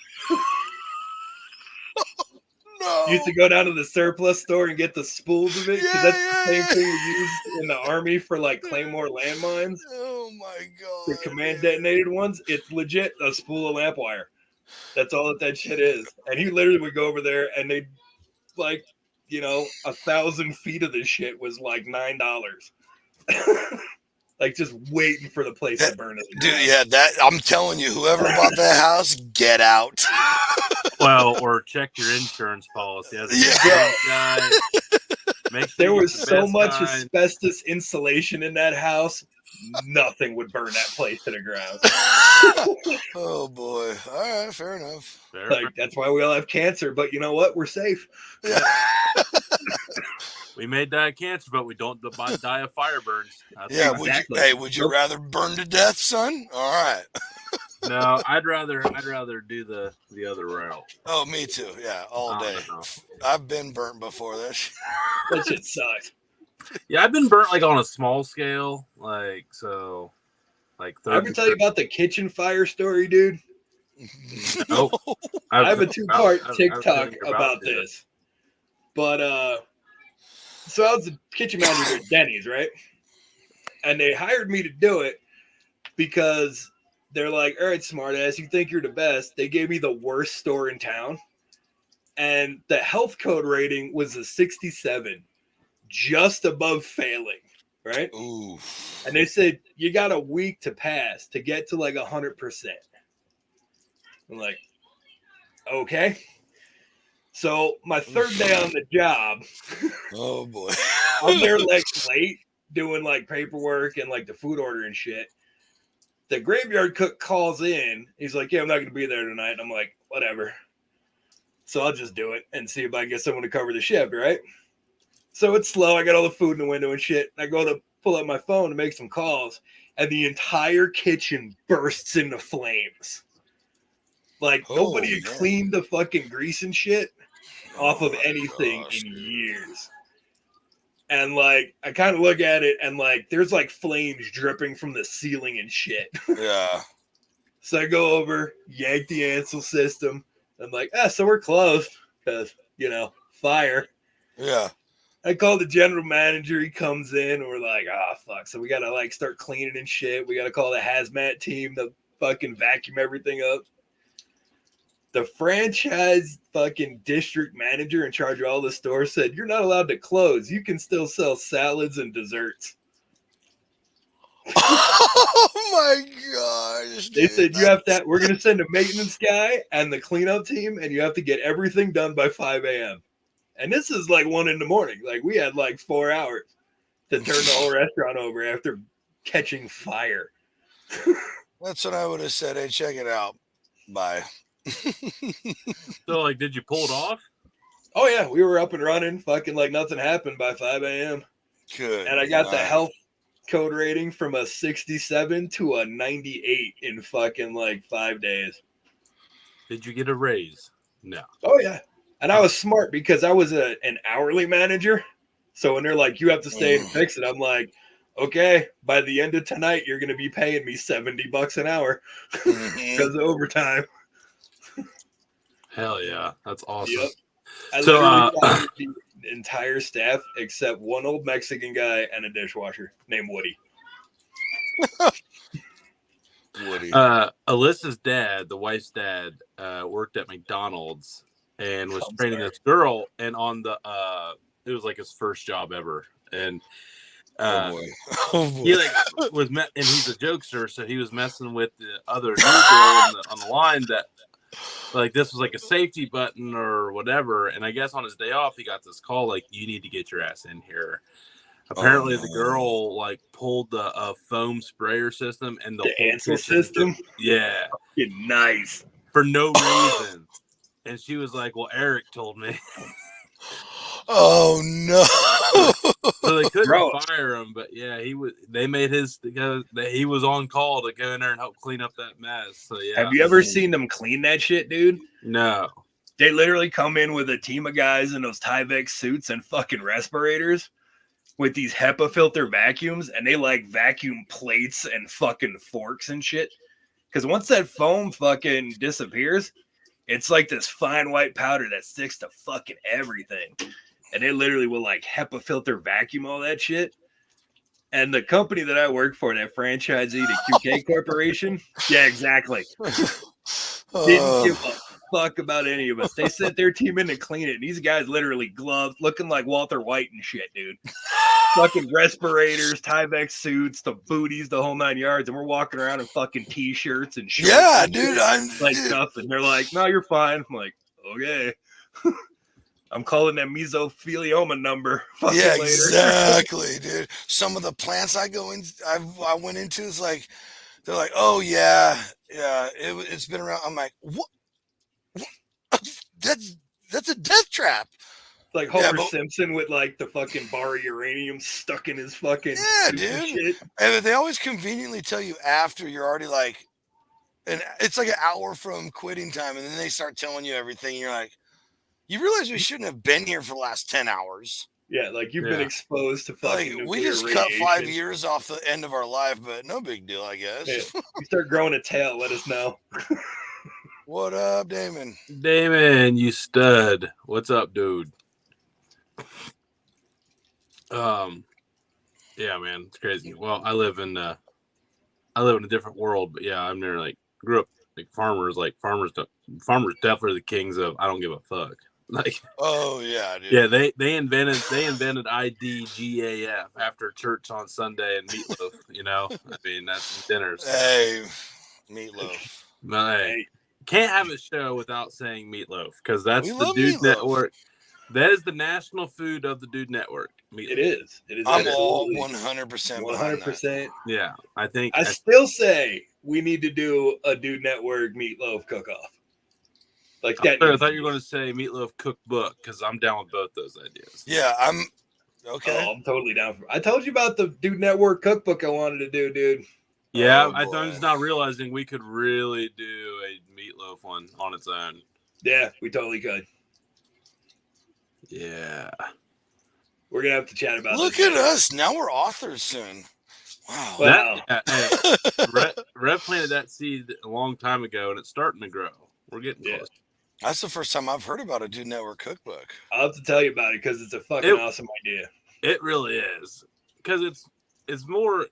No. You used to go down to the surplus store and get the spools of it because that's the same thing we used in the army for like Claymore landmines. Oh my god! The command detonated ones. It's legit a spool of lamp wire. That's all that shit is. And he literally would go over there and they like, 1,000 feet of this shit was like $9. Like just waiting for the place to burn it. Dude, yeah, I'm telling you, whoever bought that house, get out. Well, or check your insurance policy. As guy, there was so much asbestos insulation in that house, nothing would burn that place to the ground. Oh boy! All right, fair enough. That's why we all have cancer. But you know what? We're safe. Yeah. We may die of cancer, but we don't die of fire burns. Exactly. Would you rather burn to death, son? All right. No, I'd rather do the other route. Oh, me too. Yeah, all day. I've been burnt before. That shit sucks. Yeah, I've been burnt like on a small scale, like so. Like I ever tell you about the kitchen fire story, dude? No. I have a 2-part TikTok about this. But so I was the kitchen manager at Denny's, right? And they hired me to do it because they're like, all right, smartass, you think you're the best. They gave me the worst store in town. And the health code rating was a 67, just above failing, right? Ooh. And they said, you got a week to pass to get to like 100%. I'm like, okay. So my third day on the job, oh boy, I'm there like late doing like paperwork and like the food order and shit. The graveyard cook calls in. He's like, yeah, I'm not going to be there tonight. And I'm like, whatever. So I'll just do it and see if I can get someone to cover the shift, right? So it's slow. I got all the food in the window and shit. I go to pull up my phone to make some calls, and the entire kitchen bursts into flames. Like nobody had cleaned the fucking grease and shit off of anything in years. And like I kind of look at it and like there's like flames dripping from the ceiling and shit. Yeah. So I go over, yank the Ansel system. I'm like, so we're closed because, fire. Yeah. I call the general manager. He comes in and we're like, fuck. So we got to like start cleaning and shit. We got to call the hazmat team to fucking vacuum everything up. The franchise fucking district manager in charge of all the stores said, you're not allowed to close. You can still sell salads and desserts. Oh my gosh. They said we're going to send a maintenance guy and the cleanup team, and you have to get everything done by 5 a.m. And this is like 1 a.m. Like we had like 4 hours to turn the whole restaurant over after catching fire. That's what I would have said. Hey, check it out. Bye. So, like, did you pull it off? Oh, yeah. We were up and running. Fucking like nothing happened by 5 a.m. Good. And I got the health code rating from a 67 to a 98 in fucking like 5 days. Did you get a raise? No. Oh, yeah. And I was smart because I was an hourly manager. So when they're like, you have to stay and fix it, I'm like, okay, by the end of tonight, you're going to be paying me $70 an hour because of overtime. Hell yeah. That's awesome. Yep. I literally fired the entire staff except one old Mexican guy and a dishwasher named Woody. Woody. Alyssa's dad, the wife's dad, worked at McDonald's and was training this girl, and on the it was like his first job ever, and oh boy. He like was and he's a jokester, so he was messing with the other new girl on the line that like this was like a safety button or whatever, and I guess on his day off he got this call like, you need to get your ass in here. Apparently the girl like pulled the foam sprayer system and the Ansel system. Yeah, nice for no reason. And she was like, well, Eric told me. Oh no. So they couldn't fire him, but yeah, they made he was on call to go in there and help clean up that mess. So yeah. Have you ever seen them clean that shit, dude? No. They literally come in with a team of guys in those Tyvek suits and fucking respirators with these HEPA filter vacuums, and they like vacuum plates and fucking forks and shit. Because once that foam fucking disappears, it's like this fine white powder that sticks to fucking everything. And they literally will like HEPA filter vacuum all that shit. And the company that I work for, that franchisee, the QK Corporation, yeah, exactly. Didn't give a fuck about any of us. They sent their team in to clean it. And these guys literally gloved, looking like Walter White and shit, dude. Fucking respirators, Tyvek suits, the booties, the whole 9 yards. And we're walking around in fucking t-shirts and shorts. Yeah, and dude. like nothing. They're like, no, you're fine. I'm like, okay. I'm calling that mesothelioma number. Yeah, later. exactly, dude. Some of the plants I went into is like, they're like, oh yeah, it's been around. I'm like, what? That's a death trap. Like Homer Simpson with like the fucking bar of uranium stuck in his fucking dude. Shit. And they always conveniently tell you after you're already like, and it's like an hour from quitting time, and then they start telling you everything. And you're like, you realize we shouldn't have been here for the last 10 hours. Yeah, like you've been exposed to fucking like we just radiation. cut 5 years off the end of our life, but no big deal, I guess. Yeah. You start growing a tail, let us know. What up, Damon? Damon, you stud. What's up, dude? Yeah, man, it's crazy. Well, I live in a different world, but yeah, I've never like grew up like farmers. Like farmers definitely the kings of I don't give a fuck. Like, oh yeah, dude. Yeah, they invented IDGAF after church on Sunday and meatloaf. You know, I mean that's dinners. Hey, meatloaf. Hey, can't have a show without saying meatloaf because that's the Dude meatloaf. Network. That is the national food of the Dude Network. Meatloaf. It is. I'm all 100%. 100%. Yeah, I still say we need to do a Dude Network meatloaf cook-off. Like that. I thought you were going to say meatloaf cookbook because I'm down with both those ideas. Yeah, I'm okay. Oh, I'm totally down for it. I told you about the Dude Network cookbook I wanted to do, dude. Yeah, I'm just not realizing we could really do a meatloaf one on its own. Yeah, we totally could. Yeah. We're gonna have to chat about Look this. at us. Now we're authors soon. Wow. Well, Rev planted that seed a long time ago, and it's starting to grow. We're getting Yeah. close. That's the first time I've heard about a Dude Network cookbook. I'll have to tell you about it because it's a fucking awesome idea. It really is, because it's more.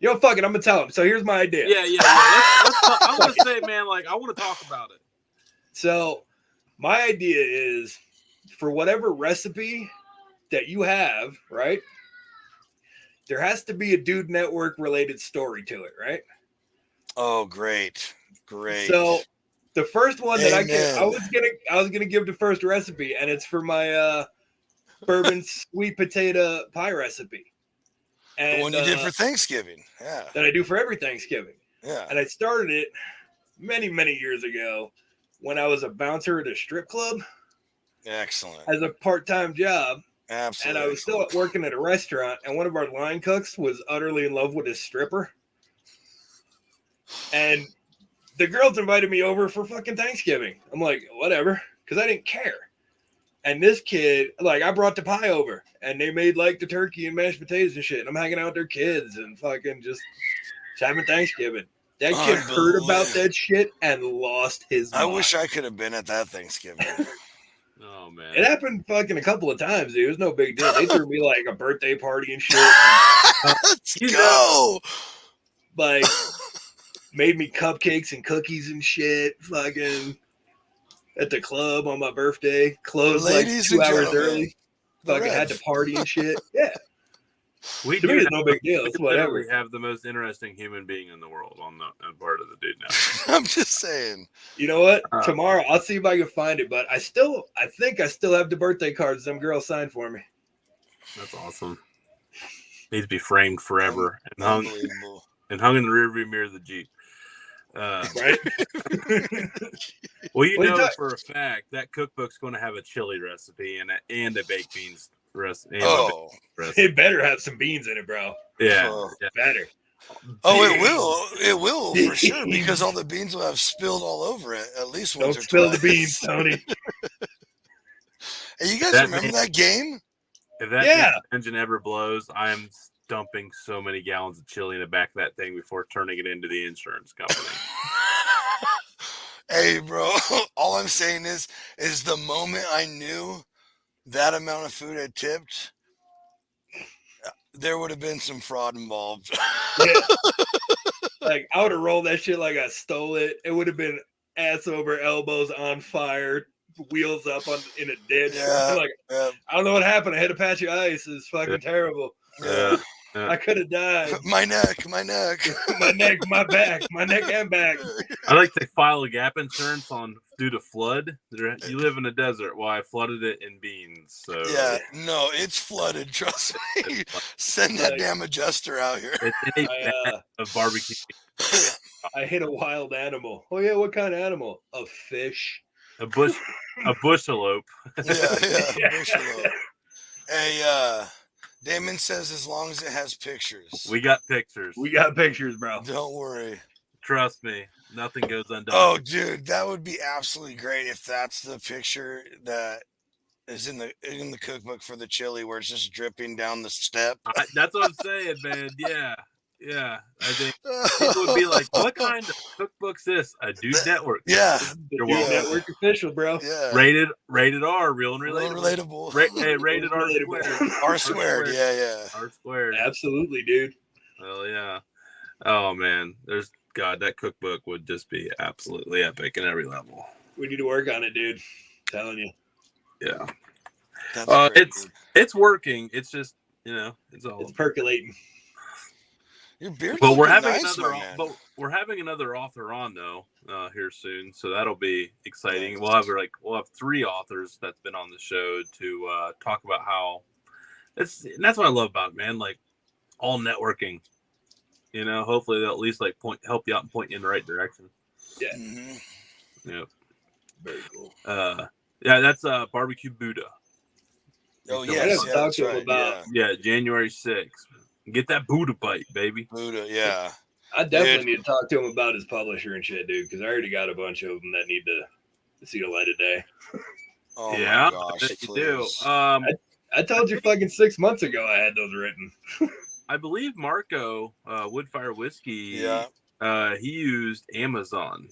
Yo, fuck it, I'm gonna tell him. So here's my idea. Yeah. Let's talk. I'm gonna say, man, like I want to talk about it. So my idea is for whatever recipe that you have, right? There has to be a Dude Network related story to it, right? Oh, great. So the first one that Amen. I was gonna give the first recipe, and it's for my bourbon sweet potato pie recipe. And the one you did for Thanksgiving. Yeah. that I do for every Thanksgiving. Yeah. And I started it many, many years ago when I was a bouncer at a strip club Excellent. as a part-time job. Absolutely. And I was still working at a restaurant, and one of our line cooks was utterly in love with his stripper. And the girls invited me over for fucking Thanksgiving. I'm like, whatever, because I didn't care. And this kid, like, I brought the pie over, and they made like the turkey and mashed potatoes and shit. And I'm hanging out with their kids and fucking just having Thanksgiving. That kid heard about that shit and lost his mind. I wish I could have been at that Thanksgiving. Oh man, It happened fucking a couple of times, dude. It was no big deal. They threw me like a birthday party and shit. Let's go. Like, made me cupcakes and cookies and shit. Fucking at the club on my birthday. Closed Ladies like 2 and hours gentlemen, early. Fucking had to party and shit. Yeah. we To me, do it's no big deal. we It's whatever. literally have the most interesting human being in the world on part of the Dude Network. I'm just saying. You know what? Tomorrow I'll see if I can find it, but I think I still have the birthday cards them girls signed for me. That's awesome. Needs to be framed forever and Unbelievable. hung in the rearview mirror of the Jeep. Right? Well, you What are you know talking- for a fact that cookbook's going to have a chili recipe and a baked beans recipe. Oh. It better have some beans in it, bro. Yeah. Oh. yeah. Better. Oh, it will. It will for sure because all the beans will have spilled all over it at least once Don't or spill twice. the beans, Tony. Hey, you guys That remember man- that game? If that Yeah. engine ever blows, I am dumping so many gallons of chili in the back of that thing before turning it into the insurance company. Hey, bro. All I'm saying is the moment I knew that amount of food had tipped, there would have been some fraud involved. Yeah. Like, I would have rolled that shit like I stole it. It would have been ass over elbows on fire, wheels up in a ditch. Yeah. Like, Yeah. I don't know what happened. I hit a patch of ice. It's fucking terrible. Yeah. I could have died. My neck. My neck, my back, my neck and back. I like to file a gap insurance due to flood. You live in a desert. Well, I flooded it in beans. So Yeah, no, it's flooded. Trust me. Send that Like- damn adjuster out here. it's a bag of barbecue. I hit a wild animal. Oh yeah, what kind of animal? A fish. A bushalope. Yeah. Bushel. Hey, Damon says as long as it has pictures. We got pictures. We got pictures, bro. Don't worry. Trust me, nothing goes undone. Oh, dude, that would be absolutely great if that's the picture that is in the cookbook for the chili, where it's just dripping down the step. That's what I'm saying, man. Yeah. I think people would be like, "What kind of cookbook's this?" A Dude Network. Yeah, You're Dude welcome. Network official, bro. yeah. Rated R, real and Real relatable. relatable. Rated R Relatable. squared. R squared. Yeah. R squared. Absolutely, dude. Hell yeah. Oh man, that cookbook would just be absolutely epic in every level. We need to work on it, dude. telling you. Yeah. That's great, dude. It's working. It's just, it's all. It's percolating. Your beard's But we're looking having nice, another. my man. But we're having another author on though here soon, so that'll be exciting. We'll have 3 authors that's been on the show to talk about how and that's what I love about it, man. Like all networking. Hopefully they'll at least help you out and point you in the right direction. Yeah. Mhm. Yep. Very cool. Yeah, that's Barbecue Buddha. Oh I yes, gotta yeah, talk that's to him right. about- Yeah, January 6th. Get that Buddha bite, baby. Buddha, yeah. I definitely need to talk to him about his publisher and shit, dude, because I already got a bunch of them that need to see the light of day. Oh yeah, my I gosh, bet you do. please. I told you fucking 6 months ago I had those written. I believe Marco, Woodfire Whiskey, Yeah. he used Amazon.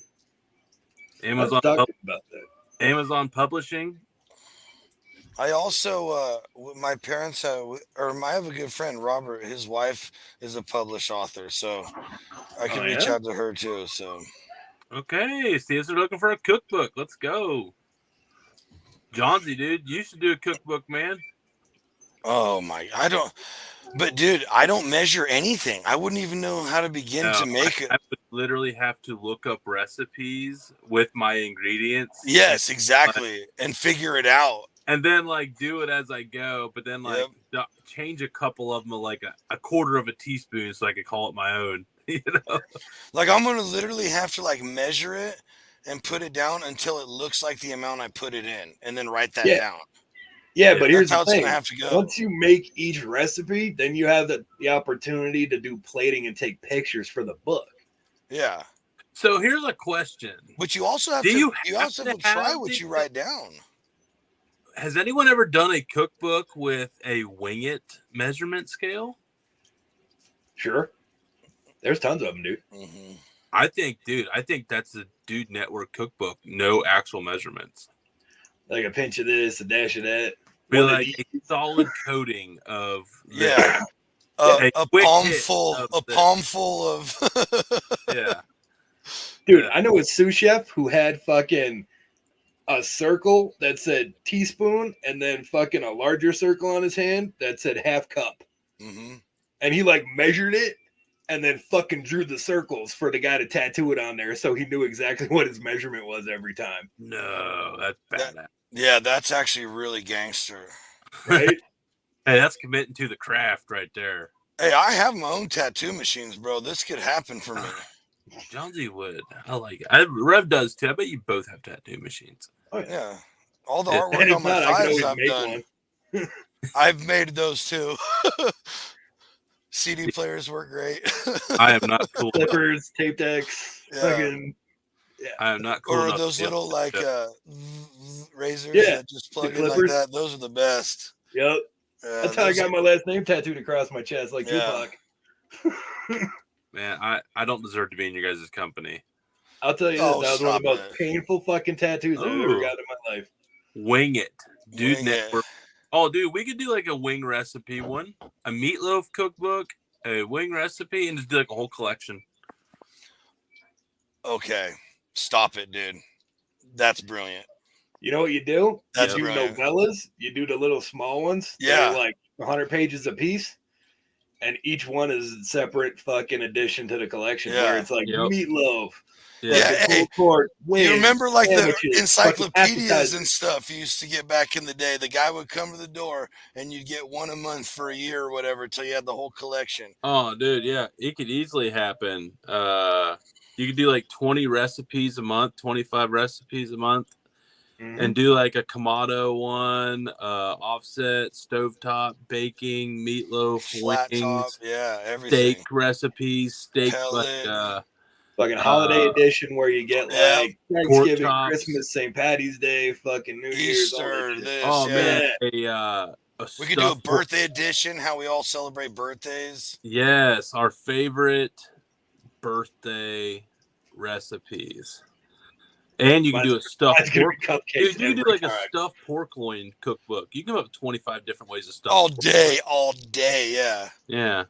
I was talking about that. Amazon Publishing. I also, my parents have, I have a good friend, Robert. His wife is a published author, so I can Oh, reach yeah? out to her too. So, Okay, see if they're looking for a cookbook. Let's go. Johnsy, dude, you should do a cookbook, man. oh my, but dude, I don't measure anything. I wouldn't even know how to begin to make it. I would literally have to look up recipes with my ingredients. Yes, exactly, and figure it out. And then like do it as I go, but then like change a couple of them like a quarter of a teaspoon so I could call it my own. You know, Like I'm gonna literally have to like measure it and put it down until it looks like the amount I put it in, and then write that down. Yeah, but here's That's how the it's thing. gonna have to go. Once you make each recipe, then you have the opportunity to do plating and take pictures for the book. Yeah. so here's a question. But you also have Do to you also have have to to try have what the- you write down. Has anyone ever done a cookbook with a wing it measurement scale? Sure. There's tons of them, dude. Mm-hmm. I think that's the Dude Network cookbook. No actual measurements. Like a pinch of this, a dash of that. Be One of like a solid coating of Yeah. A A quick palm hit full of a the- palm full of yeah. Dude, Yeah. I know a sous chef who had fucking a circle that said teaspoon and then fucking a larger circle on his hand that said half cup. hmm And he like measured it and then fucking drew the circles for the guy to tattoo it on there so he knew exactly what his measurement was every time. No, that's bad. Yeah, that's actually really gangster. Right? Hey, that's committing to the craft right there. Hey, I have my own tattoo machines, bro. This could happen for me. Johnsy would. I like it. Rev does too. I bet you both have tattoo machines. Oh, yeah. Yeah. All the Yeah, artwork And if on my not, I could files always I've make done. one. I've made those too. CD players work great. I am not cool. enough. Clippers, tape decks, Yeah. fucking I am not cool Or enough those to be able little to like do that. razors Yeah, that just plug the in like clippers. that. Those are the best. yep. Yeah, That's how I those- got my last name tattooed across my chest, like Yeah. Tupac. Man, I don't deserve to be in your guys' company. I'll tell you Oh, this, that was one of the stop most it. painful fucking tattoos I've ever Ooh. got in my life. Wing it. Dude Wing it. Network. Oh, dude, we could do like a wing recipe one, a meatloaf cookbook, a wing recipe, and just do like a whole collection. Okay. Stop it, dude. That's brilliant. You know what you do? That's you do brilliant. novellas. You do the little small ones. that Yeah. are like 100 pages a piece. And each one is a separate fucking addition to the collection Yeah. where it's like Yep. meatloaf, Yeah. Yeah, fucking hey, pulled pork, You wings, remember like the sandwiches, encyclopedias fucking appetizers. and stuff you used to get back in the day? The guy would come to the door and you'd get one a month for a year or whatever until you had the whole collection. Oh, dude, yeah, it could easily happen. You could do like 20 recipes a month, 25 recipes a month, Mhm. and do like a Kamado one, offset, stovetop, baking, meatloaf, Flat top, wings, yeah, everything. steak recipes, steak Pellet. like Fucking holiday Uh, edition where you get yeah. like Thanksgiving, chops. Christmas, St. Patty's Day, fucking New Year's, all that Easter, shit. this, oh yeah. man, a We could do a stuffed pork- birthday edition, how we all celebrate birthdays. Yes, our favorite birthday recipes. And you can do a stuffed Mine's gonna pork. be cupcakes Dude, you can do every like a time. stuffed pork loin cookbook. You can come up with 25 different ways of stuff. All day, yeah. Yeah,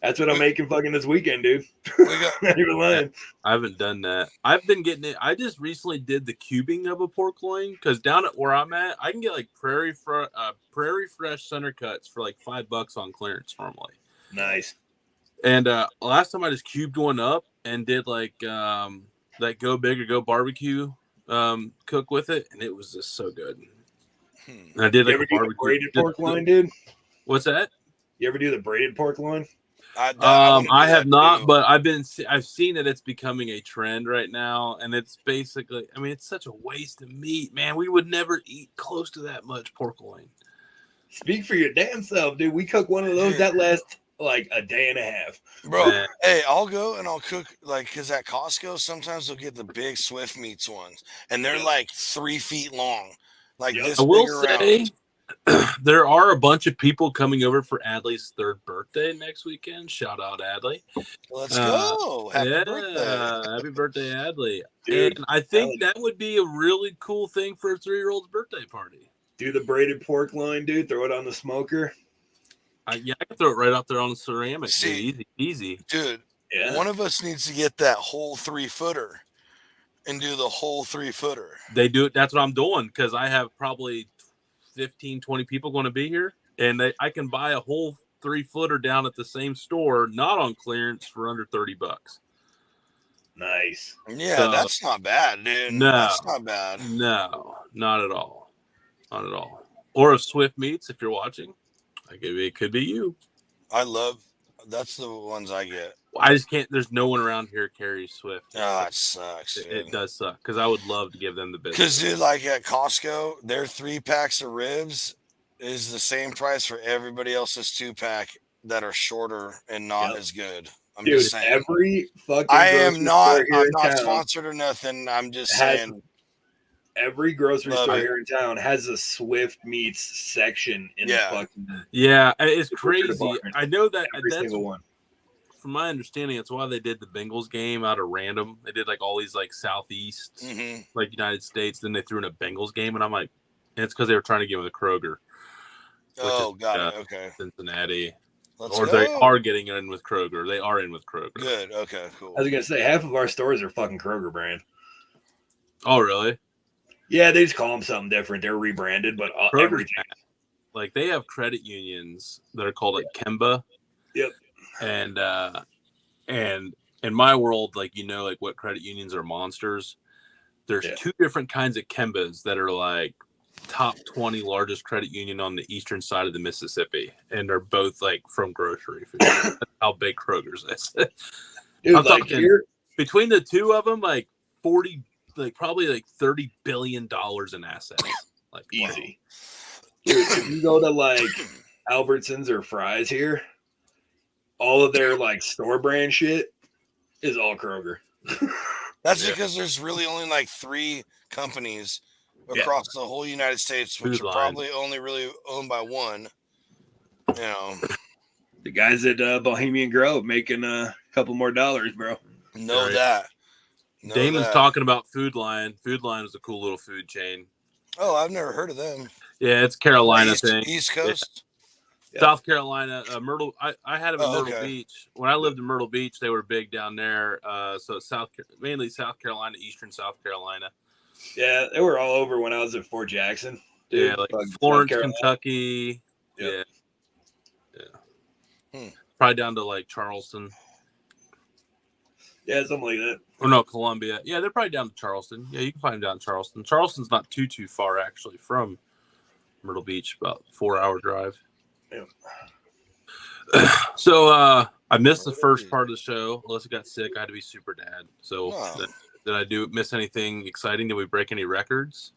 That's what I'm making fucking this weekend, dude. We got Not even lying. I haven't done that. I've been getting it. I just recently did the cubing of a pork loin because down at where I'm at, I can get like prairie fresh center cuts for like $5 on clearance normally. Nice. And last time I just cubed one up and did like that Go Big or Go Barbecue cook with it, and it was just so good. And I did You like ever a do the barbecue. braided pork loin, dude? What's that? You ever do the braided pork loin? wanna do I have that not, too. but I've seen that it's becoming a trend right now, and it's basically, I mean, it's such a waste of meat, man. We would never eat close to that much pork loin. Speak for your damn self, dude. We cook one of those that lasts like a day and a half. Bro, Man. hey, I'll go and I'll cook like because at Costco sometimes they'll get the big Swift meats ones, and they're like 3 feet long, like Yep. this I will big around. say There are a bunch of people coming over for Adley's 3rd birthday next weekend. Shout out Adley. Let's go. Happy birthday. Happy birthday, Adley. Dude, And I think that would be a really cool thing for a 3-year-old's birthday party. do the braided pork loin, dude. Throw it on the smoker. I can throw it right up there on the ceramic. See, dude. Easy. Dude, Yeah. one of us needs to get that whole 3-footer and do the whole 3-footer. They do it. That's what I'm doing because I have probably 15, 20 people going to be here, and I can buy a whole 3-footer down at the same store, not on clearance, for under $30. Nice. Yeah, So, that's not bad, dude. No. That's not bad. No, not at all. Not at all. Or if Swift Meats, if you're watching, it could be you. That's the ones I get. I just can't. There's no one around here carries Swift. Oh, it sucks. It does suck because I would love to give them the business. Because, dude, like at Costco, their 3-packs of ribs is the same price for everybody else's 2-pack that are shorter and not as good. I'm Dude, just saying. every fucking I grocery am not. store here I'm in not town sponsored or nothing. I'm just has- saying. Every grocery Love store it. here in town has a Swift Meats section in Yeah. the fucking Yeah, it's Butcher crazy. department. I know that. every That's single one. from my understanding. That's why they did the Bengals game out of random. They did like all these like southeast, Mm-hmm. like United States. Then they threw in a Bengals game, and I'm like, and it's because they were trying to get with a Kroger, Oh, is, got it. Okay. Cincinnati, Let's or go. they are getting in with Kroger. They are in with Kroger. Good. Okay, cool. I was gonna say half of our stores are fucking Kroger brand. Oh, really? Yeah, they just call them something different. They're rebranded, but Kroger's everything. Like they have credit unions that are called like Kemba. Yep. And in my world, like like what credit unions are monsters. There's 2 different kinds of Kembas that are like top 20 largest credit union on the eastern side of the Mississippi, and they're both like from grocery food. That's how big Kroger's is. Dude, I'm like talking- here, Between the 2 of them, like 40, like probably like $30 billion in assets. Like wow. easy. Dude, if you go to like Albertsons or Fry's here, all of their like store brand shit is all Kroger. That's Yeah. because there's really only like 3 companies Yeah. across the whole United States, which Food are Line. probably only really owned by one. You know, The guys at Bohemian Grove making a couple more dollars, bro. know Right. that. Know Damon's that. talking about Food Line. Food Line is a cool little food chain. Oh, I've never heard of them. Yeah, it's Carolina East, thing. East Coast. Yeah. South Carolina, Myrtle. I had them in Oh, Myrtle okay. Beach. When I lived in Myrtle Beach, they were big down there. So mainly South Carolina, Eastern South Carolina. Yeah, they were all over when I was at Fort Jackson. Dude, Yeah, like fucking South Florence, Carolina. Kentucky. Yep. Yeah. Hmm. Probably down to like Charleston. Yeah, something like that. Or no, Columbia. Yeah, they're probably down to Charleston. Yeah, you can find them down in Charleston. Charleston's not too far actually from Myrtle Beach, about 4-hour drive. Yep. So I missed the first part of the show. Alyssa got sick. I had to be super dad. So Oh. did I miss anything exciting? Did we break any records?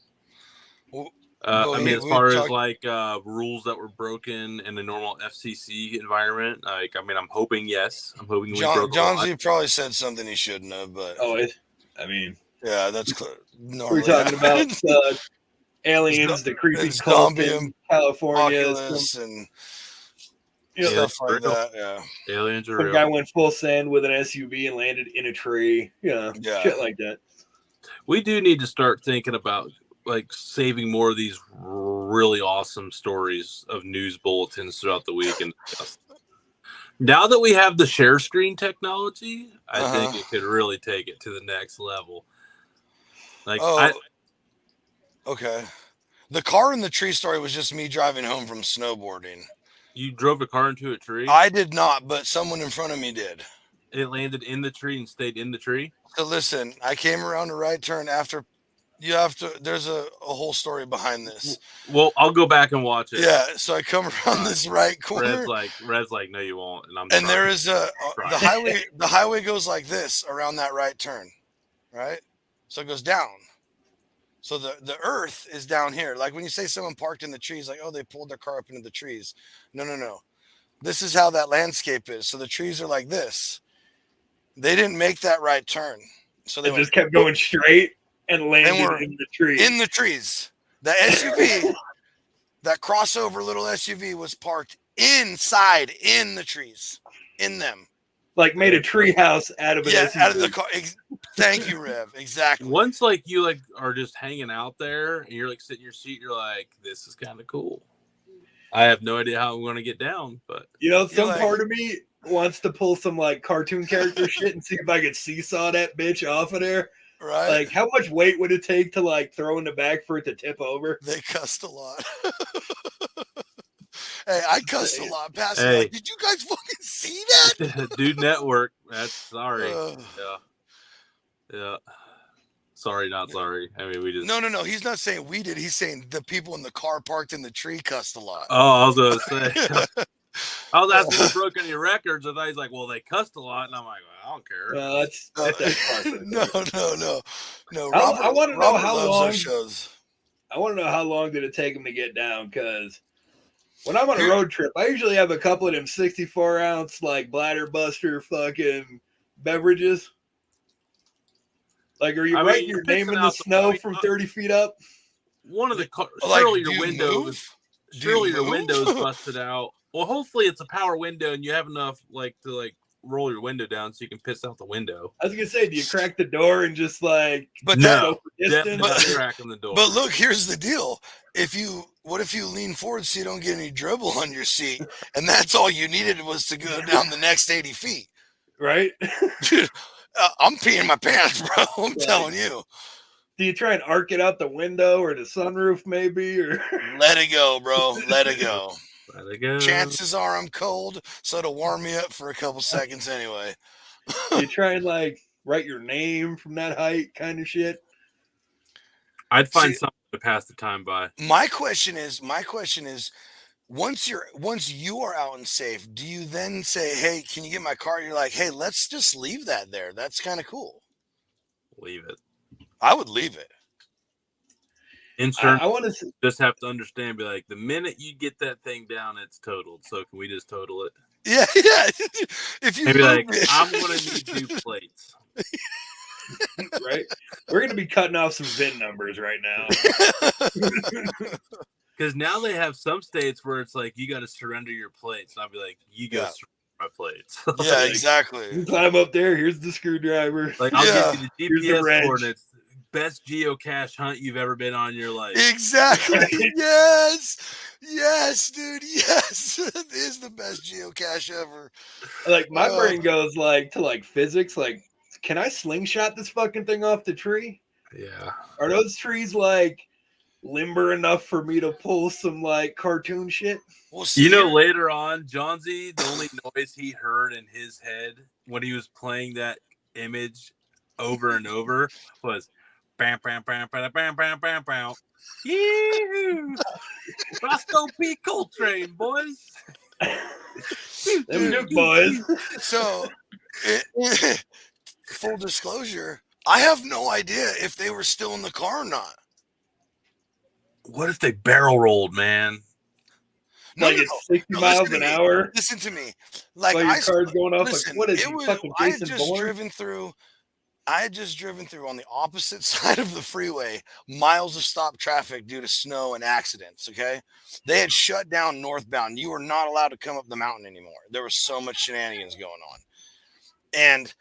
Well, I mean, as we far as talked- like rules that were broken in the normal FCC environment, like I mean, I'm hoping yes. I'm hoping we broke a John lot. Z probably said something he shouldn't have, but Oh, I mean, yeah, that's clear. we're talking about aliens, the creepy it's cult zombie in California. Oculus and You know, stuff like real. that. Yeah, Aliens are some real. guy went full send with an SUV and landed in a tree. Yeah, Yeah. shit like that. We do need to start thinking about like saving more of these really awesome stories of news bulletins throughout the week. And now that we have the share screen technology, I think it could really take it to the next level. Like, okay. The car in the tree story was just me driving home from snowboarding. you drove a car into a tree. I did not, but someone in front of me did. It landed in the tree and stayed in the tree. So listen, I came around a right turn after. You have to. There's a whole story behind this. Well, I'll go back and watch it. Yeah. So I come around this right corner. Red's like, no, you won't. And I'm. And there trying. is the highway. The highway goes like this around that right turn, right? So it goes down. So the earth is down here. Like when you say someone parked in the trees, like, oh, they pulled their car up into the trees. No. This is how that landscape is. So the trees are like this. They didn't make that right turn. So they They just kept going straight and landed we're in the tree. in the trees. The SUV That crossover little SUV was parked inside in the trees, in them. Like made a tree house out of an Yeah, SUV. out of the car. Thank you, Rev. Exactly. Once like you like are just hanging out there and you're like sitting in your seat, you're like, this is kind of cool. I have no idea how I'm going to get down, but You know, some like- part of me wants to pull some like cartoon character shit and see if I could seesaw that bitch off of there. Right? Like, how much weight would it take to like throw in the back for it to tip over? They cussed a lot. Hey, I cussed a lot. Past Hey. like, did you guys fucking see that? Dude Network, that's sorry. Ugh. Yeah. Sorry, not sorry. I mean, we just. No. He's not saying we did. He's saying the people in the car parked in the tree cussed a lot. Oh, I was going to say. I was asking if he broke any records. I thought he's like, well, they cussed a lot. And I'm like, well, I don't care. Well, that's part of it. No. I wanna know Robert how loves long- those shows. I want to know how long did it take him to get down? Because when I'm on a road trip, I usually have a couple of them 64-ounce like bladder buster fucking beverages. Like, are you I mean, writing you're your name pissing in the out the snow point. from 30 feet up? One of the car, Like, surely do your you window move? is Do surely you your move? window's busted out. Well, hopefully it's a power window and you have enough like to like roll your window down so you can piss out the window. I was gonna say, do you crack the door and just like But No. that, go for Definitely distance? not cracking the door. but look, here's the deal. What if you lean forward so you don't get any dribble on your seat, and that's all you needed was to go down the next 80 feet? Right? Dude, I'm peeing my pants, bro. I'm Yeah. telling you. Do you try and arc it out the window or the sunroof, maybe? Or Let it go, bro. Let it go. There they go. Chances are I'm cold, so it'll warm me up for a couple seconds anyway. do you try and like write your name from that height, kind of shit? I'd find See- something to pass the time by. My question is, once you are out and safe, do you then say, hey, can you get my car? You're like, hey, let's just leave that there. That's kind of cool. Leave it. I would leave it. Insurance I want to. just have to understand. Be like, the minute you get that thing down, it's totaled. So can we just total it? Yeah. If you Maybe move like, it- I'm gonna need 2 plates. Right? We're gonna be cutting off some VIN numbers right now. Because now they have some states where it's like you got to surrender your plates. And I'll be like, you go Yeah. surrender my plates. yeah, Like, exactly. You climb up there. Here's the screwdriver. Like I'll Yeah. give you Here's the the GPS wrench. coordinates. Best geocache hunt you've ever been on in your life. Exactly. Right. Yes, dude. Yes. It is the best geocache ever. Like my Oh. brain goes like to like physics. Like, can I slingshot this fucking thing off the tree? Yeah. Are those trees like limber enough for me to pull some like cartoon shit? We'll see. You know, here. later on, John Z, the only noise he heard in his head when he was playing that image over and over was bam, bam, bam, bam, bam, bam, bam, bam. Yee-hoo! Roscoe P. Coltrane, boys. Them good boys. So, full disclosure, I have no idea if they were still in the car or not. What if they barrel rolled, man? No, Like no, it's 60 no, miles listen an to me. hour. Listen to me. Like While your I car's going off. listen, Like, what is it he, was, fucking I had Jason just Bourne? driven through. I had just driven through on the opposite side of the freeway, miles of stopped traffic due to snow and accidents. Okay, they had shut down northbound. You were not allowed to come up the mountain anymore. There was so much shenanigans going on, and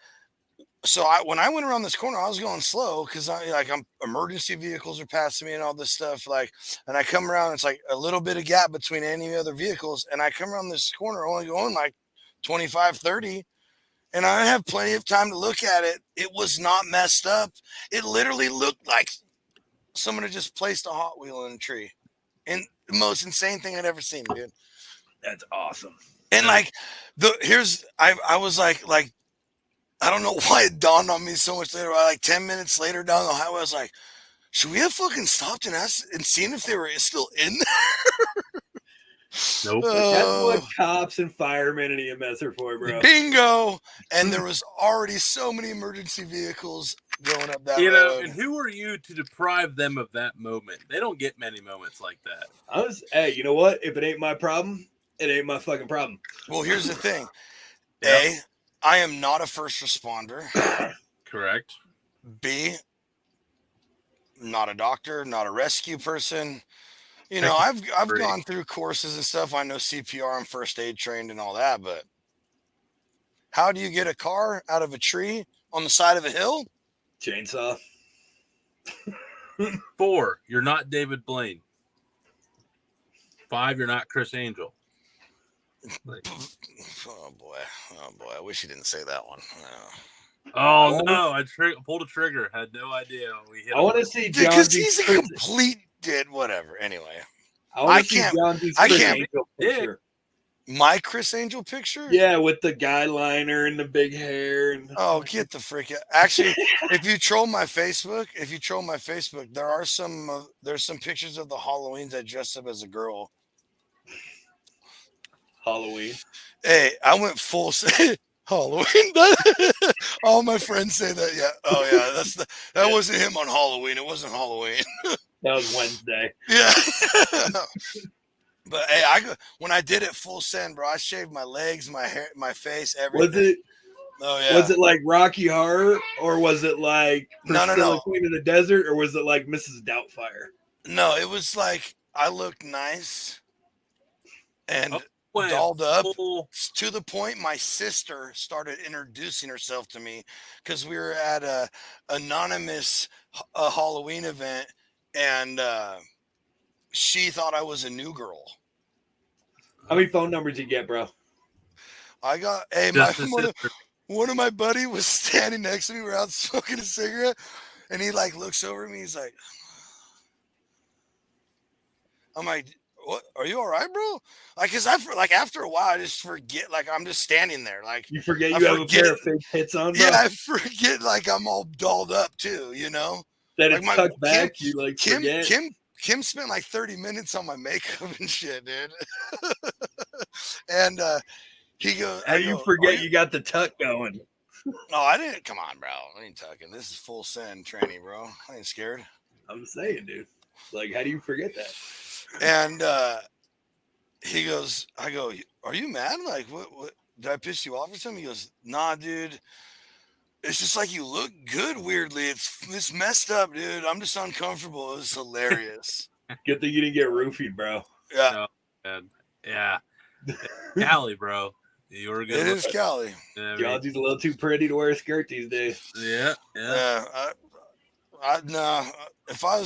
so when I went around this corner, I was going slow because I'm emergency vehicles are passing me and all this stuff. Like, and I come around, it's like a little bit of gap between any other vehicles, and I come around this corner only going like 25, 30. And I have plenty of time to look at it. It was not messed up. It literally looked like someone had just placed a Hot Wheel in a tree. And the most insane thing I'd ever seen, dude. That's awesome. And like I was like I don't know why it dawned on me so much later. Like 10 minutes later down the highway, I was like, should we have fucking stopped and asked and seen if they were still in there? Nope. That's Oh. what cops and firemen and EMS are for, bro. Bingo. And there was already so many emergency vehicles going up that You know, road. and who are you to deprive them of that moment? They don't get many moments like that. Hey, you know what? If it ain't my problem, it ain't my fucking problem. Well, here's the thing. Yeah. I am not a first responder. Correct. B, not a doctor, not a rescue person. You know, I've Great. gone through courses and stuff. I know CPR and first aid trained and all that, but how do you get a car out of a tree on the side of a hill? Chainsaw. 4, you're not David Blaine. 5, you're not Chris Angel. Like, Oh boy, I wish you didn't say that one. oh no, I pulled a trigger. Had no idea. We hit I want to see John Because G's he's a Chris- complete did whatever. Anyway, I want I to see can't- John G's I Chris can't- Angel picture. my Chris Angel picture. Yeah, with the guy liner and the big hair. And Oh, get the freak out! Actually, if you troll my Facebook, there are there's some pictures of the Halloweens I dressed up as a girl. Halloween. Hey, I went full Halloween. All my friends say that. Yeah. Oh yeah, that wasn't him on Halloween. It wasn't Halloween. That was Wednesday. Yeah. But hey, when I did it full send, bro, I shaved my legs, my hair, my face, everything. Was it? Oh yeah. Was it like Rocky Horror, or was it like No. Priscilla, Queen of the Desert, or was it like Mrs. Doubtfire? No, it was like I looked nice and Went dolled up full- to the point my sister started introducing herself to me because we were at a anonymous Halloween event, and she thought I was a new girl. How many phone numbers you get, bro? I got just a sister. one of my buddy was standing next to me. We're out smoking a cigarette, and he like looks over at me. He's like, I'm like, what? Are you all right, bro? Like, cause after a while, I just forget. Like, I'm just standing there. Like, You forget I you have forget a pair of fake tits on, bro? yeah, I forget. Like, I'm all dolled up too. You know, that like it's my- tucked back. You like forget. Kim spent like 30 minutes on my makeup and shit, dude. And he goes, How you forget you got the tuck going? Oh, I didn't. Come on, bro. I ain't tucking. This is full send training, bro. I ain't scared. I'm saying, dude. Like, how do you forget that? And he goes, I go, are you mad? Like, what did I piss you off or something? He goes, nah, dude. It's just like you look good weirdly. It's messed up, dude. I'm just uncomfortable. It was hilarious. Good thing you didn't get roofied, bro. Yeah, And, yeah. Cali, bro. You were good. it is Cali. Georgie's a little too pretty to wear a skirt these days. Yeah. Yeah, no. If I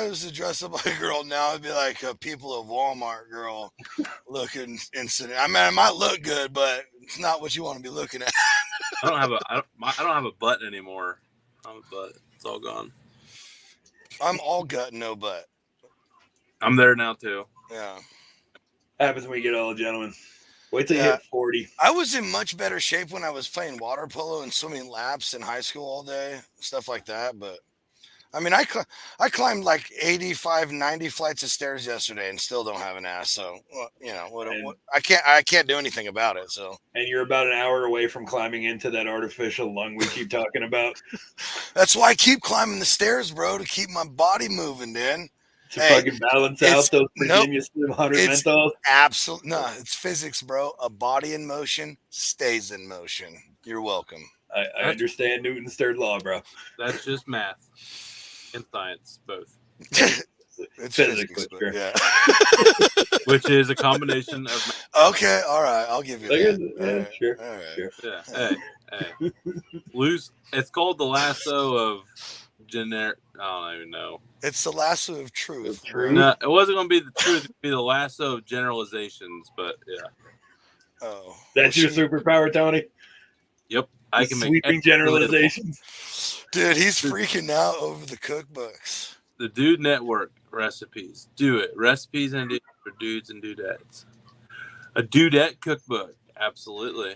was to dress up like a girl now, I'd be like a People of Walmart girl looking incident. I mean, I might look good, but it's not what you want to be looking at. I don't have a butt anymore. I don't have a butt. It's all gone. I'm all gut, no butt. I'm there now too. Yeah. Happens when you get old, gentlemen. Wait till you Yeah. hit 40. I was in much better shape when I was playing water polo and swimming laps in high school all day, stuff like that. But I mean, I climbed like 85, 90 flights of stairs yesterday and still don't have an ass. So, you know, what I can't do anything about it. So, And you're about an hour away from climbing into that artificial lung we keep talking about. that's why I keep climbing the stairs, bro, to keep my body moving, dude. To Hey, fucking balance out those Virginia Slim 100 it's- menthols. Absolutely. No, it's physics, bro. A body in motion stays in motion. You're welcome. I understand Newton's third law, bro. That's just math and science, both, It's Physics, but sure. yeah. which is a combination of. Okay, all right. I'll give you that. Sure. All right. Sure. Yeah. Hey. Loose. It's called the lasso of generic. I don't even know. It's the lasso of truth. Truth. No, it wasn't going to be the truth. It'd be the lasso of generalizations, but yeah, Oh, That's your superpower, Tony? I can make Sweeping every- generalizations. dude, he's freaking out over the cookbooks. The Dude Network recipes. Do it. Recipes and ideas for dudes and dudettes. A dudette cookbook. Absolutely.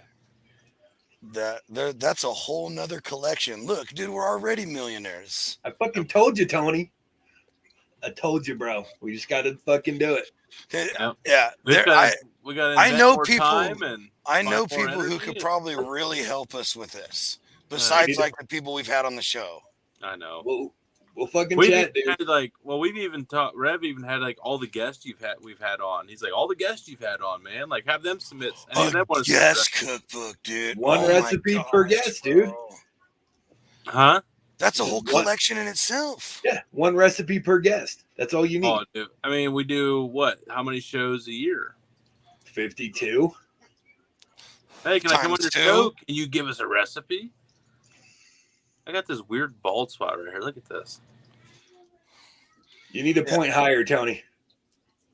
That's a whole nother collection. Look, dude, we're already millionaires. I fucking told you, Tony. I told you, bro. We just got to fucking do it. Yeah, We got. I know more people- Time and I know find more people who energy. could probably really help us with this. Besides, need to- like the people we've had on the show. I know. We'll fucking We've chat, even dude. had we've even talked. Rev even had like all the guests we've had on. He's like, all the guests you've had on, man. Like, have them submit. Any of them want to Yes, cookbook, dude. One Oh my recipe per gosh, guest, dude. bro. Huh? That's a Just whole one- collection in itself. Yeah, one recipe per guest. That's all you need. Oh, dude. I mean, we do what? How many shows a year? 52. Hey, can I come on Times your 2. show? Can you give us a recipe? I got this weird bald spot right here. Look at this. You need to Yeah. point higher, Tony.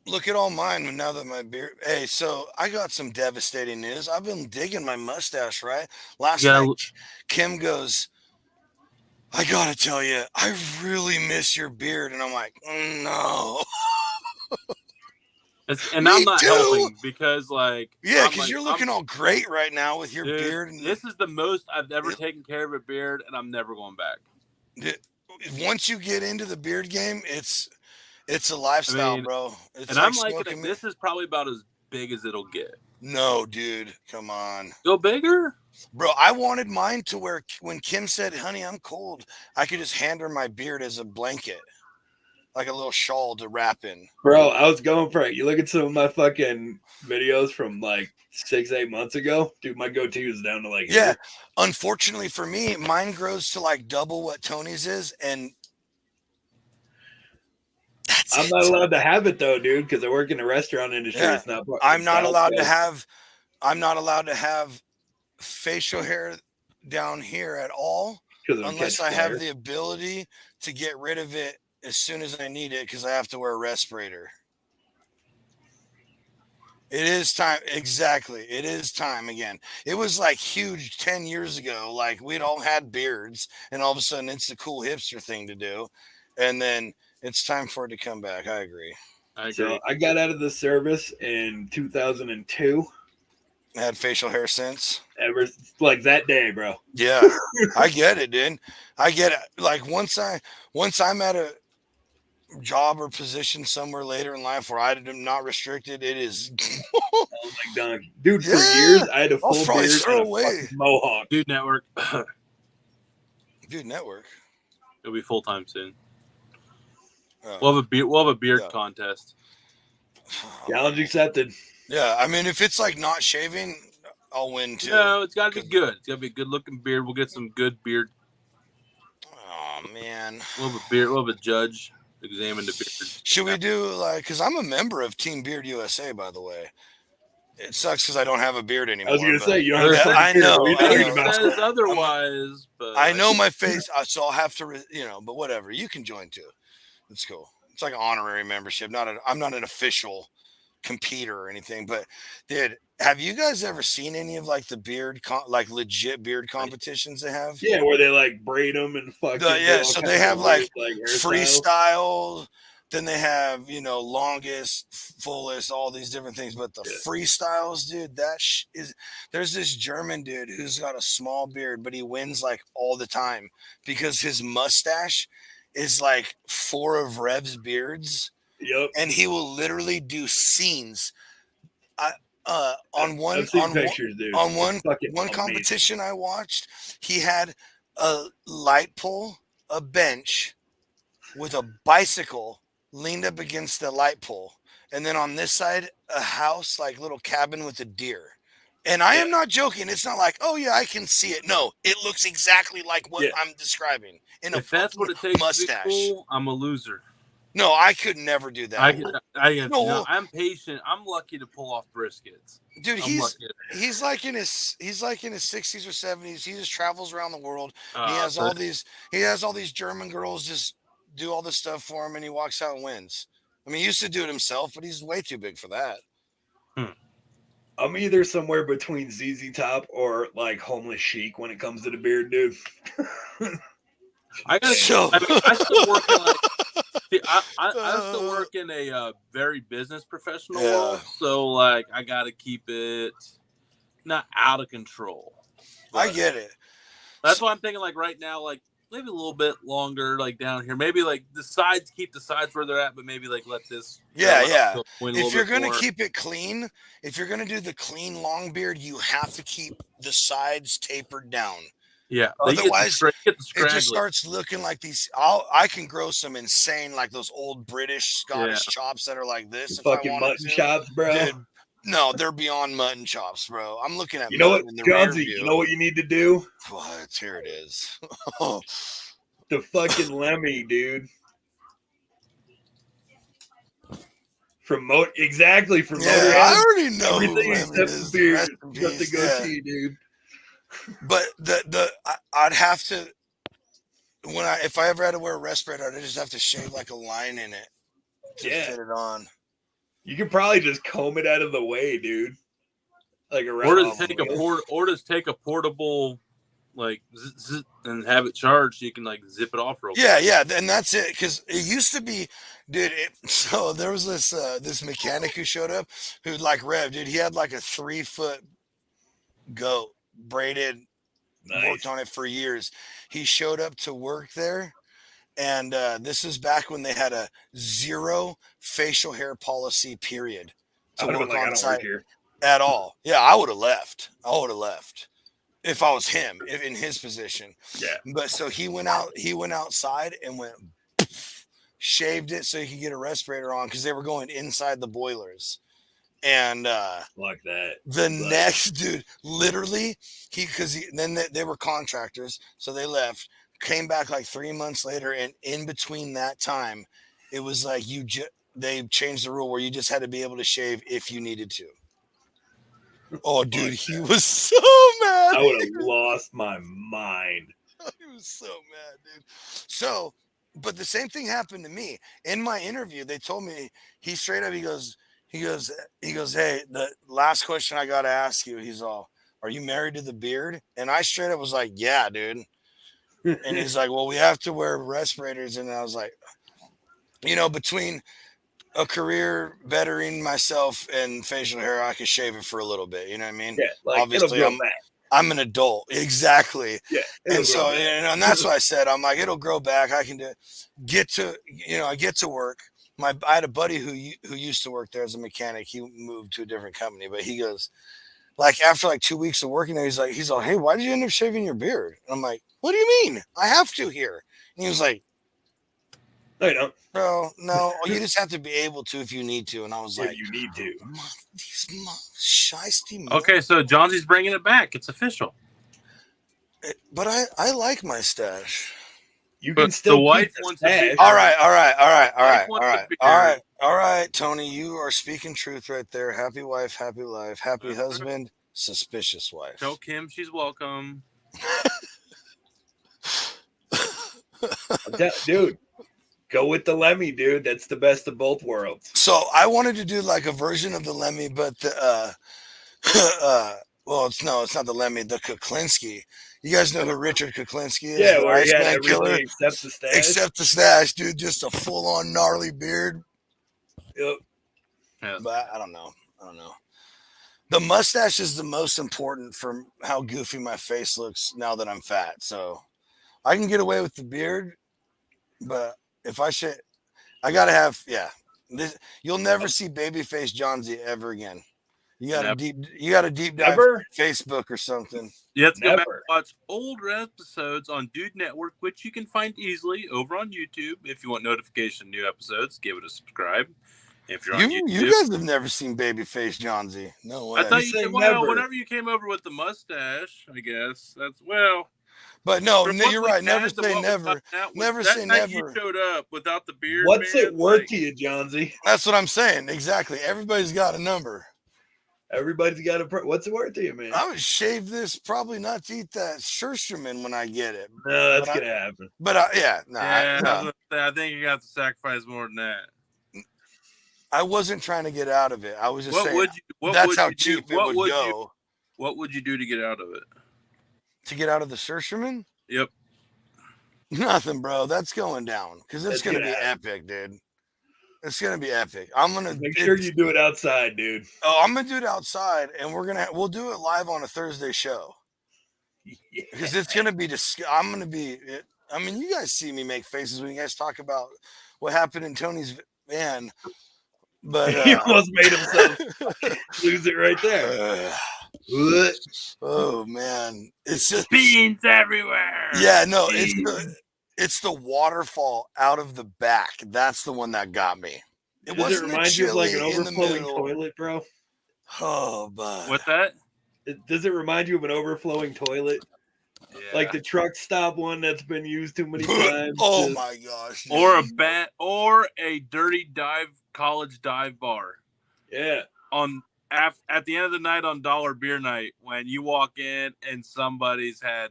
Look at all mine now that my beard. Hey, so I got some devastating news. I've been digging my mustache, right? Last Yeah. night, Kim goes, I gotta tell you, I really miss your beard. And I'm like, no. And Me I'm not too. helping because, like, Yeah, I'm because like, you're looking all great right now with your dude, beard. And this is the most I've ever taken care of a beard, and I'm never going back. once you get into the beard game, it's a lifestyle, mean, bro. It's And like I'm liking smoking it. This is probably about as big as it'll get. No, dude, come on. Go bigger? Bro, I wanted mine to where when Kim said, honey, I'm cold, I could just hand her my beard as a blanket, like a little shawl to wrap in. Bro, I was going for it. You look at some of my fucking videos from like 6-8 months ago. Dude, my goatee was down to like Yeah. here. Unfortunately for me, mine grows to like double what Tony's is. And that's I'm it. not allowed to have it though, dude, because I work in the restaurant industry. Yeah. It's not. I'm not allowed to code. have facial hair down here at all 'Cause it'll unless catch I have fire. the ability to get rid of it as soon as I need it because I have to wear a respirator. It is time. Exactly. It is time again. It was like huge 10 years ago. Like we'd all had beards and all of a sudden it's the cool hipster thing to do. And then it's time for it to come back. I agree. I agree. So I got out of the service in 2002. I had facial hair since. Ever like that day, bro. Yeah, I get it, dude. I get it. Like once I'm at a job or position somewhere later in life where I'm not restricted, it is. I was like, donkey. Dude, for Yeah, years I had a I'll full probably beard throw and a away. fucking mohawk. Dude Network. Dude, network. It'll be full time soon. Oh. We'll have a beard Yeah. contest. Challenge accepted. Yeah, I mean, if it's like not shaving, I'll win too. No, it's got to be good. It's got to be a good looking beard. We'll get some good beard. Oh man, We'll have a beard. We'll have a judge examine the beard. should we do like? Because I'm a member of Team Beard USA, by the way. It sucks because I don't have a beard anymore. I was gonna but say you don't have Yeah, to I know, What are you I talking know. about? Says otherwise, but I know my face, so I'll have to, but whatever. You can join too. It's cool. It's like an honorary membership. I'm not an official competitor or anything. But dude, have you guys ever seen any of like the like legit beard competitions they have? Yeah, where they like braid them and fucking. Yeah, do all so kinds they of have like weird, hairstyles. freestyle. Then they have longest, fullest, all these different things. But the freestyles, dude, there's this German dude who's got a small beard, but he wins like all the time because his mustache is like 4 of Rev's beards, Yep. and he will literally do scenes. On one I've seen on pictures, dude. one It's fucking one amazing. competition I watched, he had a light pole, a bench, with a bicycle leaned up against the light pole, and then on this side a house, like little cabin with a deer. And I am not joking. It's not like, oh yeah, I can see it. No, it looks exactly like what I'm describing in a if that's what it takes mustache. to be cool, I'm a loser. No, I could never do that. No, I'm patient. I'm lucky to pull off briskets. Dude, I'm he's lucky. like in his 60s or 70s. He just travels around the world. He has so- all these German girls just do all this stuff for him, and he walks out and wins. I mean, he used to do it himself, but he's way too big for that. I'm either somewhere between ZZ Top or like homeless chic when it comes to the beard, dude. I gotta. So- I mean, I still work in like. See, I still work in a very business professional world, so like I gotta keep it not out of control. I But get it. that's why I'm thinking like right now, like maybe a little bit longer, like down here. Maybe like the sides, keep the sides where they're at, but maybe like let this. Yeah, yeah. go in a If little you're bit going to more. keep it clean, if you're going to do the clean long beard, you have to keep the sides tapered down. Yeah, Otherwise, get the It just scraggly. starts looking like these. I can grow some insane, like those old British, Scottish chops that are like this. If I Fucking wanted mutton to. chops, bro. Dude, no, they're beyond mutton chops, bro. I'm looking at You know what, mutton in the rear Johnsy? view. You know what you need to do? What? Here it is. The fucking Lemmy, dude. From exactly from Yeah, Motorhead. I already know who Everything Lemon except is. the beard, Rest in except the peace, yeah. goatee, dude. But I'd have to if I ever had to wear a respirator, I'd just have to shave like a line in it to fit it on. You could probably just comb it out of the way, dude. Like around. Or just take a portable, like, and have it charged so you can like zip it off real quick. Yeah, and that's it. Because it used to be, dude. So there was this mechanic who showed up who like Rev, dude. He had like a 3-foot goat braided. Nice. Worked on it for years. He showed up to work there, and this is back when they had a 0 facial hair policy period to work on site at all. Yeah, I would have left. If I was him, in his position. Yeah. But so he went outside and went shaved it so he could get a respirator on because they were going inside the boilers. And like that. Next dude, literally, then they were contractors, so they left, came back like 3 months later, and in between that time, it was like they changed the rule where you just had to be able to shave if you needed to. Oh, dude, he was so mad. I would have lost my mind. He was so mad, dude. So, but the same thing happened to me. In my interview, they told me, he straight up, he goes, hey, the last question I got to ask you, he's all, are you married to the beard? And I straight up was like, yeah, dude. And he's like, well, we have to wear respirators. And I was like, between a career bettering myself and facial hair, I could shave it for a little bit. You know what I mean? Yeah, like, obviously I'm an adult. Exactly. Yeah. And so, and that's what I said. I'm like, it'll grow back. I can get to work. I had a buddy who used to work there as a mechanic. He moved to a different company, but he goes, like, after like 2 weeks of working there, he's like, hey, why did you end up shaving your beard? And I'm like, what do you mean? I have to here. And he was like, no, you don't. Bro, no, you just have to be able to if you need to. And I was like, you need to. These shiesty. Okay, so Johnsie's bringing it back. It's official. But I like my stash. You can still the wife wants to. All right, Tony, you are speaking truth right there. Happy wife, happy life, happy husband, suspicious wife. Tell Kim she's welcome. Dude, go with the Lemmy, dude. That's the best of both worlds. So I wanted to do like a version of the Lemmy, but well, it's not the Lemmy, the Kuklinski. You guys know who Richard Kuklinski is? Yeah, where he had Iceman everything except the stash. Except the stash, dude. Just a full-on gnarly beard. Yep. Yeah. But I don't know. The mustache is the most important for how goofy my face looks now that I'm fat. So I can get away with the beard, but if I should, I gotta have you'll never see babyface Johnsy ever again. You got a deep dive Facebook or something. You have to go back and watch older episodes on Dude Network, which you can find easily over on YouTube. If you want notification new episodes, give it a subscribe. If you're on YouTube, you guys have never seen babyface Johnsy. No way. I thought you said, well, whenever you came over with the mustache, I guess that's But no, you're right. Never say never. Never say never. You showed up without the beard. What's it worth to you, Johnsy? That's what I'm saying. Exactly. Everybody's got a number. Everybody's got what's it worth to you, man? I would shave this probably not to eat that Schusterman when I get it. No, that's gonna happen. But I think you got to sacrifice more than that. I wasn't trying to get out of it. I was just saying that's how cheap it would go. What would you do to get out of it? To get out of the Schusterman? Yep. Nothing, bro. That's going down because it's gonna be epic, dude. It's gonna be epic. I'm gonna make sure you do it outside, dude. Oh, I'm gonna do it outside, and we'll do it live on a Thursday show. Because it's gonna be I'm gonna be. I mean, you guys see me make faces when you guys talk about what happened in Tony's van, but he almost made himself lose it right there. Oh man, it's just beans everywhere. Yeah, no, it's the waterfall out of the back. That's the one that got me. Does it remind you of like an overflowing toilet, bro? Oh, but what's that? Does it remind you of an overflowing toilet? Like the truck stop one that's been used too many times. Oh Just- my gosh! or a dude. or a dirty college dive bar yeah. on at the end of the night on dollar beer night when you walk in and somebody's had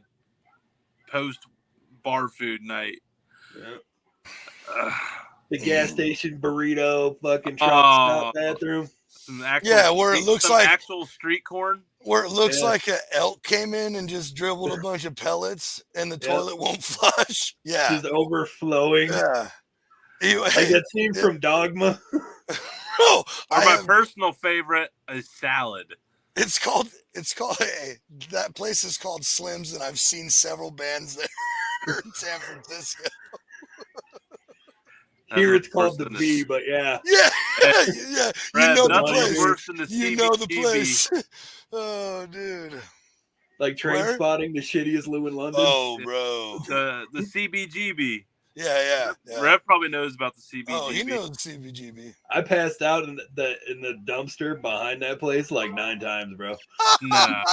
post bar food night. Yeah. Ugh. The gas station burrito fucking truck Oh. stop bathroom. Some actual Yeah, where it street- looks some like- actual street corn. Where it looks Yeah. like an elk came in and just dribbled a bunch of pellets, and the Yep. toilet won't flush. Yeah, Just overflowing. yeah. You- Like hey, that scene from Dogma. oh, Or I my have- personal favorite is salad. it's called. Hey, that place is called Slim's, and I've seen several bands there in San Francisco. Here That's it's called the worse than V, but yeah. Yeah, yeah. Brad, You know the nothing's place. worse than the You know the CBGB. place. Oh, dude. Like Train Where? Spotting, the shittiest Lou in London. Oh, bro. The CBGB. Yeah. Rev probably knows about the CBGB. Oh, he knows CBGB. I passed out in the dumpster behind that place like 9 times, bro. Nah,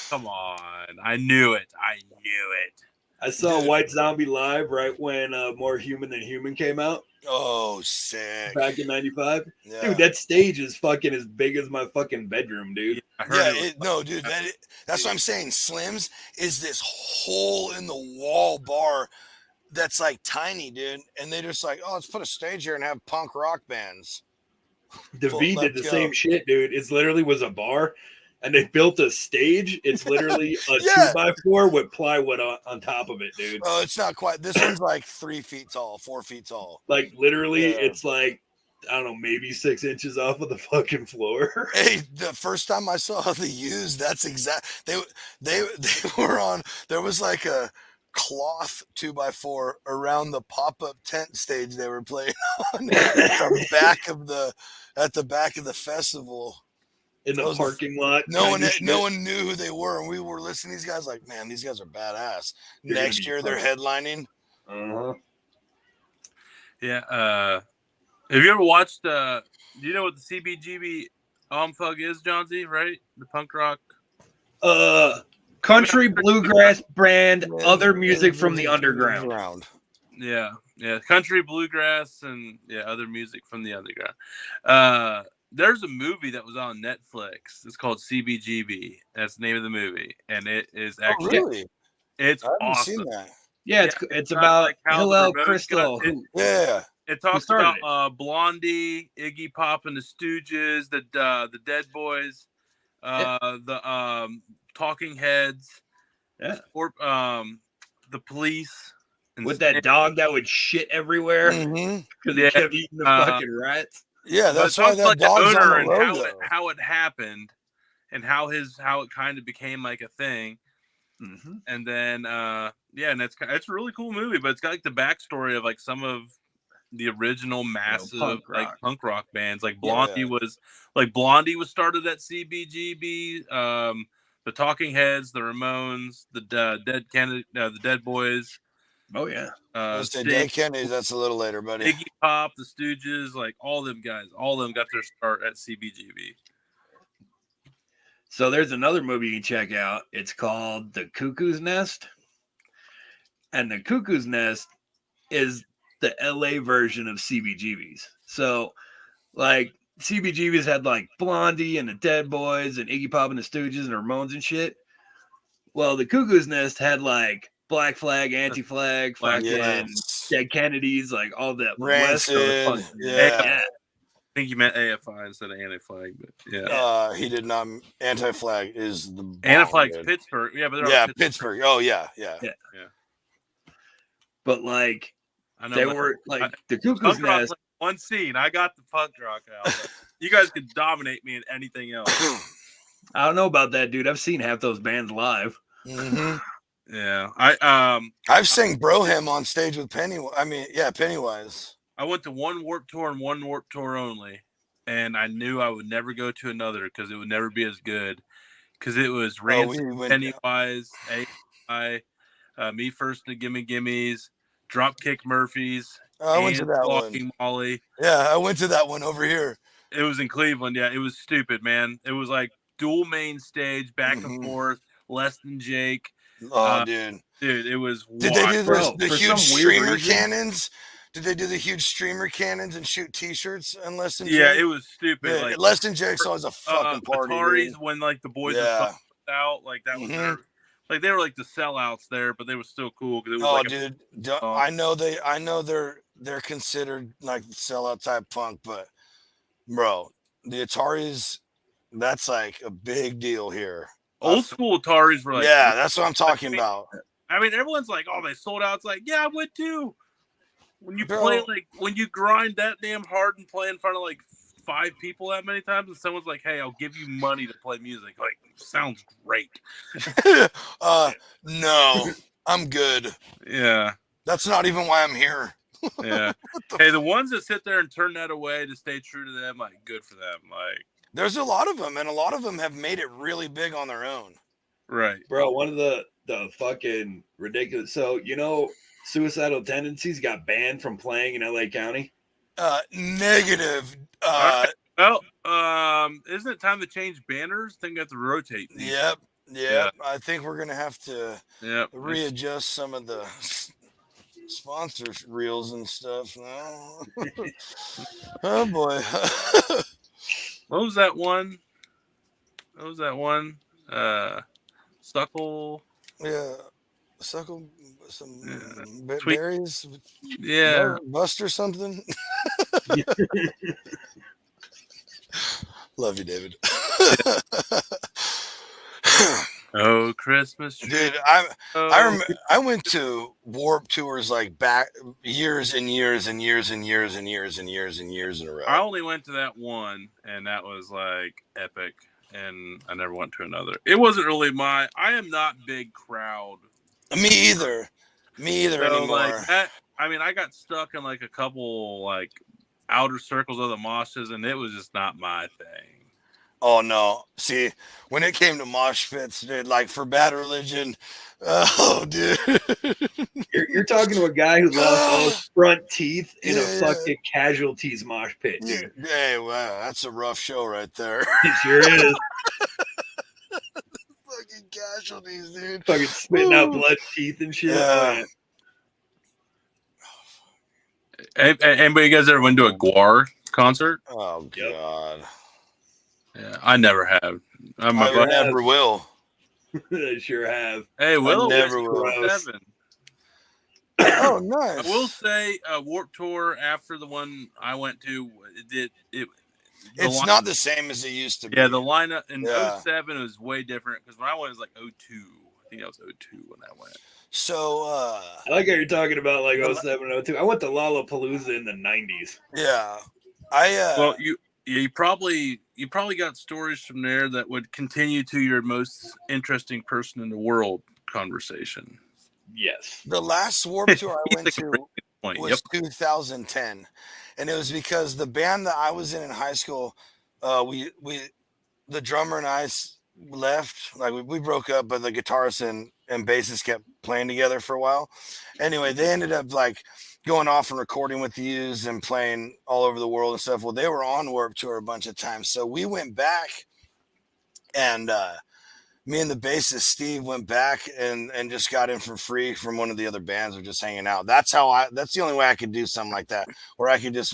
come on. I knew it. I saw Dude. White Zombie live right when More Human Than Human came out Oh, sick. back in '95. Yeah. Dude, that stage is fucking as big as my fucking bedroom, dude. I heard Yeah, it was no, dude, that's what I'm saying. Slim's is this hole in the wall bar that's like tiny, dude. And they just like, oh, let's put a stage here and have punk rock bands. The Full V did the let's same go. shit, dude. It's literally was a bar, and they built a stage. It's literally a Yeah. 2x4 with plywood on top of it, dude. Oh, it's not quite. This one's like 3 feet tall, 4 feet tall. Like literally, Yeah. it's like I don't know, maybe 6 inches off of the fucking floor. Hey, the first time I saw the used, that's exact. They were on. There was like a cloth 2x4 around the pop-up tent stage they were playing on at the back of the festival. In the That was a- parking lot. No one, kinda shit. no one knew who they were, and we were listening to these guys like, man, these guys are badass. They're gonna Next be year they're fun. headlining. Uh-huh. Yeah. Have you ever watched? Do you know what the CBGB Thug is, John Z? Right, the punk rock. Country bluegrass brand, other music from the underground. Yeah. Country bluegrass and other music from the underground. There's a movie that was on Netflix. It's called CBGB. That's the name of the movie, and it is Oh, actually really? it's I haven't awesome. seen that. Yeah, it's not about like how the Hillel Ramones Crystal. got it. who- Yeah. It talks started about Blondie, Iggy Pop and the Stooges, the Dead Boys, the Talking Heads, Yeah. or the Police, and with that dog that would shit everywhere Mhm. because Yeah. he kept eating the fucking rats. Yeah, But that's it why talks that like the dog's owner on and the logo. how it happened, and how it kind of became like a thing. Mm-hmm. And then and it's a really cool movie, but it's got like the backstory of like some of the original massive punk rock bands. Like Blondie was started at CBGB. The Talking Heads, the Ramones, the Dead Boys. Oh yeah. Let's say Sting, Dead Kennedys, that's a little later, buddy. Iggy Pop, the Stooges, like all them guys, all of them got their start at CBGB. So there's another movie you can check out. It's called The Cuckoo's Nest. And The Cuckoo's Nest is the LA version of CBGB's. So like CBGB's had like Blondie and the Dead Boys and Iggy Pop and the Stooges and the Ramones and shit. Well, The Cuckoo's Nest had like Black Flag, Anti-Flag, fucking Yes. Dead Kennedys, like all that Rancid, West Coast. yeah. I think you meant AFI instead of Anti-Flag, but yeah. He did not. Anti-Flag is the bomb, Anti-Flag's dude. Pittsburgh. Yeah, but they're Yeah, all Pittsburgh. Oh yeah. But like I know, they but were like I- The Cuckoo's punk rock's Nest. like one scene. I got the punk rock out. But you guys could dominate me in anything else. I don't know about that, dude. I've seen half those bands live. Mhm. Yeah, I've sang Broham on stage with Pennywise. Pennywise. I went to one Warped Tour and one Warped Tour only, and I knew I would never go to another because it would never be as good. Because it was Rancid, we went- Pennywise, AI, Me First and the Gimme Gimmes, Dropkick Murphys, I went to and that one. Walking Molly. Yeah, I went to that one over here. It was in Cleveland. Yeah, it was stupid, man. It was like dual main stage, back and Mhm. forth. Less Than Jake. Oh, dude. Dude, it was Did they do Bro, the for huge some weird streamer reason- cannons? Did they do the huge streamer cannons and shoot T-shirts on Less Than Yeah, Jake? it was stupid. Dude, Like Less Than Jake's always a fucking party, Ataris dude. when like the boys Yeah. were out, like that was Mhm. their, like they were like the sellouts there, but they were still cool because it was Oh, like dude, I know they're considered like sellout type punk, but bro, the Ataris, that's like a big deal here. old school Ataris were like, Yeah, that's what I'm talking about. I mean, everyone's like, oh, they sold out. It's like, yeah, I would too. When you Bro. play like when you grind that damn hard and play in front of like 5 people that many times, and someone's like, hey, I'll give you money to play music. Like, sounds great. No, I'm good. Yeah. That's not even why I'm here. Yeah. Hey, the ones that sit there and turn that away to stay true to them, like, good for them. Like, There's a lot of them, and a lot of them have made it really big on their own. right. Bro, one of the fucking ridiculous. So, Suicidal Tendencies got banned from playing in LA County. Negative. Well, isn't it time to change banners? I think we have to rotate these. Yep. Yeah. I think we're gonna have to Yep. readjust some of the sponsor reels and stuff now. Oh boy. What was that one? Suckle. Yeah. Suckle some Yeah. berries. Yeah. Bust or something. Love you, David. Oh, Christmas tree. Dude, Oh. I remember I went to Warp Tours like back years and years and years and years and years and years and years in a row. I only went to that one, and that was like epic. And I never went to another. It wasn't really I am not big crowd. Me either So, anymore. like that, I mean, I got stuck in like a couple like outer circles of the moshes, and it was just not my thing. Oh no! See, when it came to mosh pits, dude, like for Bad Religion, oh dude, You're talking to a guy who lost all his front teeth in Yeah. a fucking Casualties mosh pit, dude. Hey, wow, that's a rough show right there. It sure is. Fucking Casualties, dude. Fucking spitting out Woo. blood teeth and shit. Yeah. Anybody guys ever went to a Guar concert? Oh Yep. god, Yeah, I never have. My I buddy- never will. They sure have. hey, Will never was will. 7. Oh, I nice. will say, Warped Tour after the one I went to, the It's not the same as it used to be. Yeah, the lineup in Yeah. 07 was way different because when I went, it was like 02. I think that was 02 when I went. So, I like how you're talking about like 07, 02. I went to Lollapalooza in the 90s. yeah, Well, you probably got stories from there that would continue to your most interesting person in the world conversation. Yes. the last Warp Tour I went to Point. was 2010, and it was because the band that I was in high school, we the drummer and I left, like we broke up, but the guitarist and bassist kept playing together for a while. Anyway, they ended up like going off and recording with the Used and playing all over the world and stuff. Well, they were on Warp Tour a bunch of times, so we went back, and me and the bassist Steve went back and just got in for free from one of the other bands. We're just hanging out. That's the only way I could do something like that, where I could just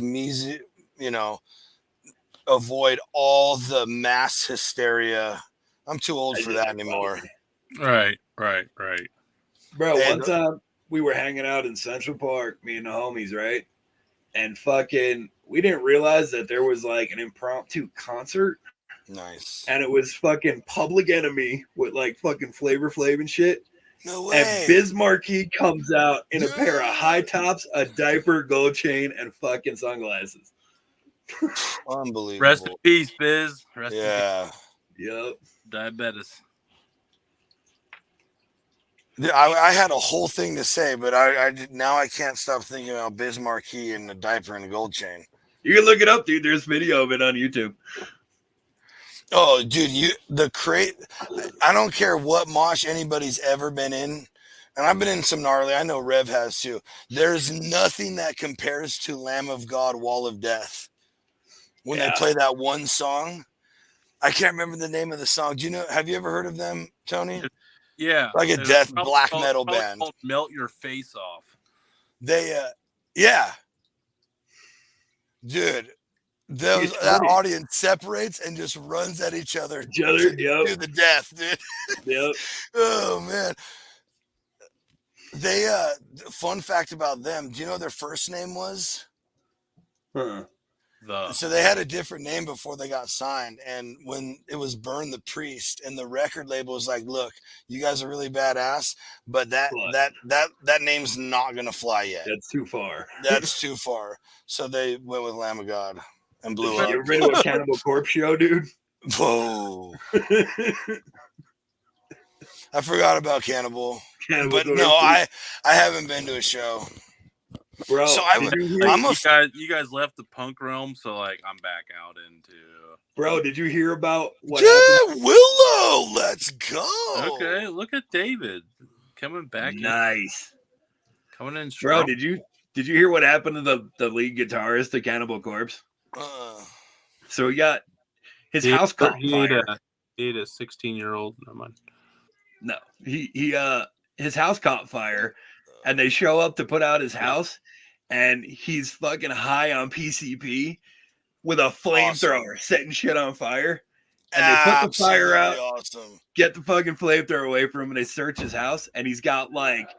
avoid all the mass hysteria. I'm too old for that anymore. Right. Bro, And- one time we were hanging out in Central Park, me and the homies, right? And fucking, we didn't realize that there was like an impromptu concert, Nice. and it was fucking Public Enemy with like fucking Flavor Flav and shit. No And way. Biz Markie comes out in a pair of high tops, a diaper, gold chain, and fucking sunglasses. Unbelievable. Rest in peace, Biz. Rest in Yeah. Yep. peace. Diabetes. I had a whole thing to say, but now I can't stop thinking about Biz Markie and the diaper and the gold chain. You can look it up, dude. There's video of it on YouTube. Oh, dude, I don't care what mosh anybody's ever been in, and I've been in some gnarly. I know Rev has too. There's nothing that compares to Lamb of God, Wall of Death. When they Yeah. play that one song, I can't remember the name of the song. Do you know? Have you ever heard of them, Tony? Yeah, Like a and it's death probably black called- metal probably band. called Melt Your Face Off. They, yeah, dude, that It's funny. audience separates and just runs at each other Each other, to yep. the death, dude. Yep. Oh man. They fun fact about them, do you know what their first name was? Huh. So they had a different name before they got signed, and when it was Burn the Priest, and the record label was like, look, you guys are really badass, but that name's not gonna fly yet. That's too far. That's too far. So they went with Lamb of God and blew You up. ever been to a Cannibal Corpse show, dude? Whoa. I forgot about Cannibal. Cannibal But Corpse. no, I haven't been to a show. Bro, So I did would- you hear, I'm a you guys left the punk realm, so like I'm back out into. bro, did you hear about what yeah, happened? Willow, let's go. Okay, look at David coming back. Nice. Coming in Bro, strong. did you hear what happened to the lead guitarist of Cannibal Corpse? So he got his house caught he fire. ate a 16-year-old. Never mind. No, he his house caught fire, and they show up to put out his house, and he's fucking high on PCP with a flamethrower, setting shit on fire. And they put the fire out, Awesome. get the fucking flamethrower away from him, and they search his house, and he's got like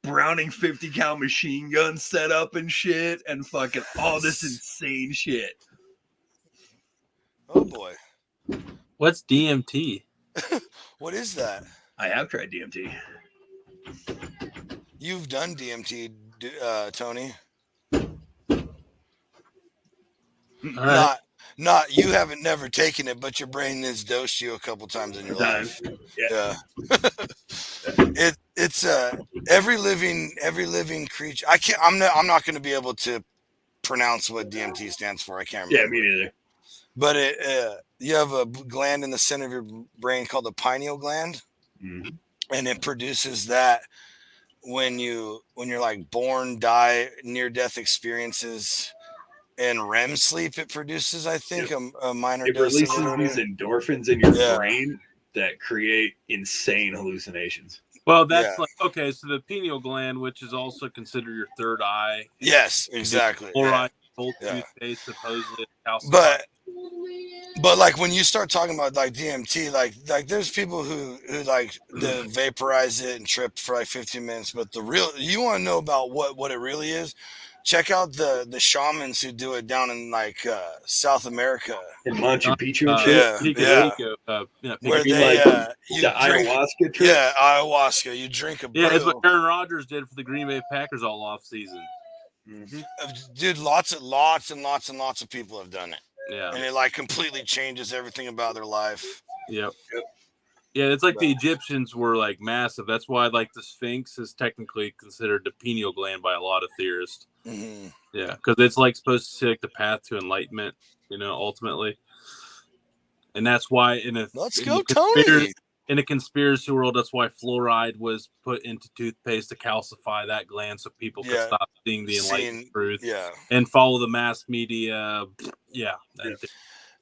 Browning 50 cal machine guns set up and shit, and fucking all this insane shit. Oh boy. What's DMT? What is that? I have tried DMT. You've done DMT, Tony. All right. Not you haven't never taken it, but your brain has dosed you a couple times in your life. Yeah. It's every living creature. I'm not going to be able to pronounce what DMT stands for. I can't remember. Yeah, me neither. But you have a gland in the center of your brain called the pineal gland, Mhm. and it produces that when you're like born, die, near death experiences, and REM sleep. It produces, I think, a minor It dose releases of these it. endorphins in your Yeah. brain that create insane hallucinations. Well, that's Yeah. like okay. So the pineal gland, which is also considered your third eye, Yes, exactly. fluoride, old Yeah. toothpaste, supposedly calcified. But like when you start talking about like DMT, like there's people who like they vaporize it and trip for like 15 minutes. But you want to know about what it really is? Check out the shamans who do it down in like South America, In Machu Picchu and shit. where Pico, they like you the drink, ayahuasca trip. yeah, ayahuasca. You drink a brew. Yeah, that's what Aaron Rodgers did for the Green Bay Packers all off season. Mm-hmm. Dude, lots and lots of people have done it. Yeah. And it like completely changes everything about their life. Yep. Yeah, it's like the Egyptians were like massive. That's why like the Sphinx is technically considered the pineal gland by a lot of theorists. Mm-hmm. Yeah, because it's like supposed to see like the path to enlightenment, ultimately. And that's why in a conspiracy world, that's why fluoride was put into toothpaste to calcify that gland so people could stop seeing the enlightened truth. Yeah. And follow the mass media. Yeah.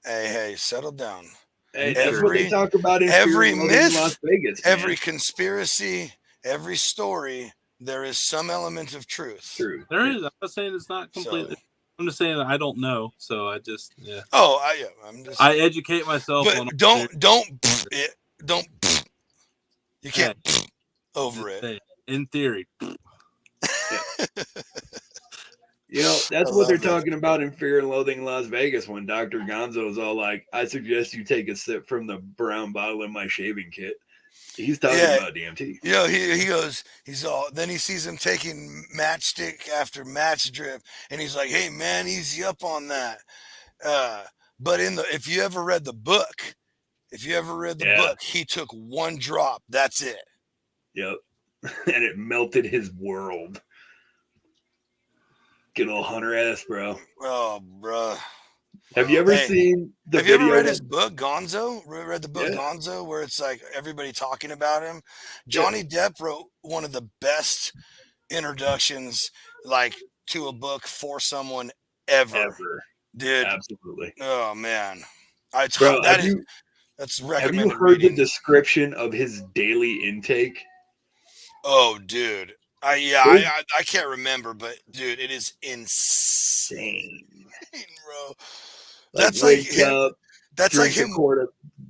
Hey, settle down. Hey, that's what they talk about in every myth, Las Vegas, every conspiracy, every story, there is some element of truth. True. There is. I'm not saying it's not completely. I'm just saying that I don't know. So I just I educate myself. But don't you can't over it. In theory. That's what they're talking about in Fear and Loathing in Las Vegas when Dr. Gonzo is all like, I suggest you take a sip from the brown bottle in my shaving kit. He's talking about DMT. He goes, then he sees him taking matchstick after match drip, and he's like, hey man, easy up on that. But if you ever read the book, he took one drop. That's it. Yep. And it melted his world. Good old Hunter S, bro. Oh, bro. Have you ever seen the Have you video? ever read his book, Gonzo? Read the book, Gonzo, where it's like everybody talking about him? Johnny Depp wrote one of the best introductions, like, to a book for someone ever. Dude. Absolutely. Oh, man. That's Have recommended you heard reading. the description of his daily intake? Oh, dude. I can't remember, but dude, it is insane, Insane. bro. Like That's like wakes him. up, That's like drinks a him. quart of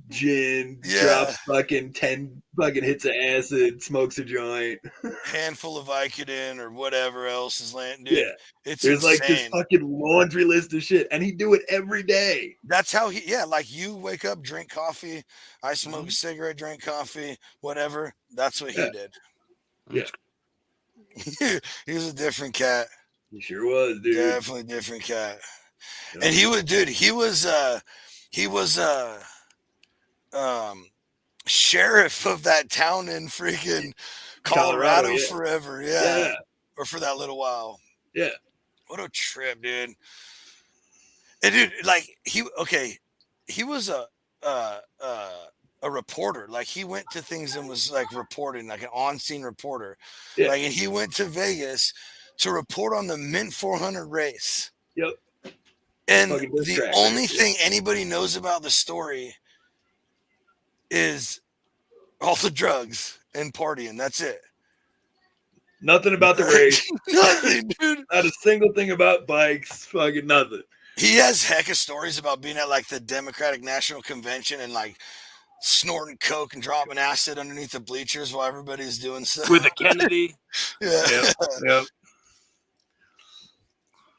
gin, Yeah. drops fucking 10 fucking hits of acid, smokes a joint. Handful of Vicodin or whatever else is landing, dude. Yeah. It's There's like this insane. fucking laundry list of shit, and he do it every day. That's how he. Yeah, like you wake up, drink coffee. I smoke Mhm. a cigarette, drink coffee, whatever. That's what Yeah. he did. Yeah. He's a different cat. He sure was, dude. Definitely different cat. Yeah. And he was, dude. He was sheriff of that town in freaking Colorado, yeah. forever. Yeah. Or for that little while. Yeah. What a trip, dude. And dude, like he was a reporter. Like he went to things and was like reporting, like an on-scene reporter. Yeah. Like, and he went to Vegas to report on the Mint 400 race. Yep. And Fucking the distracted, only yeah. thing anybody knows about the story is all the drugs and partying. That's it. Nothing about the race. Nothing, dude. Not a single thing about bikes. Fucking nothing. He has heck of stories about being at like the Democratic National Convention and like snorting coke and dropping acid underneath the bleachers while everybody's doing stuff. With a Kennedy. Yeah. Yep.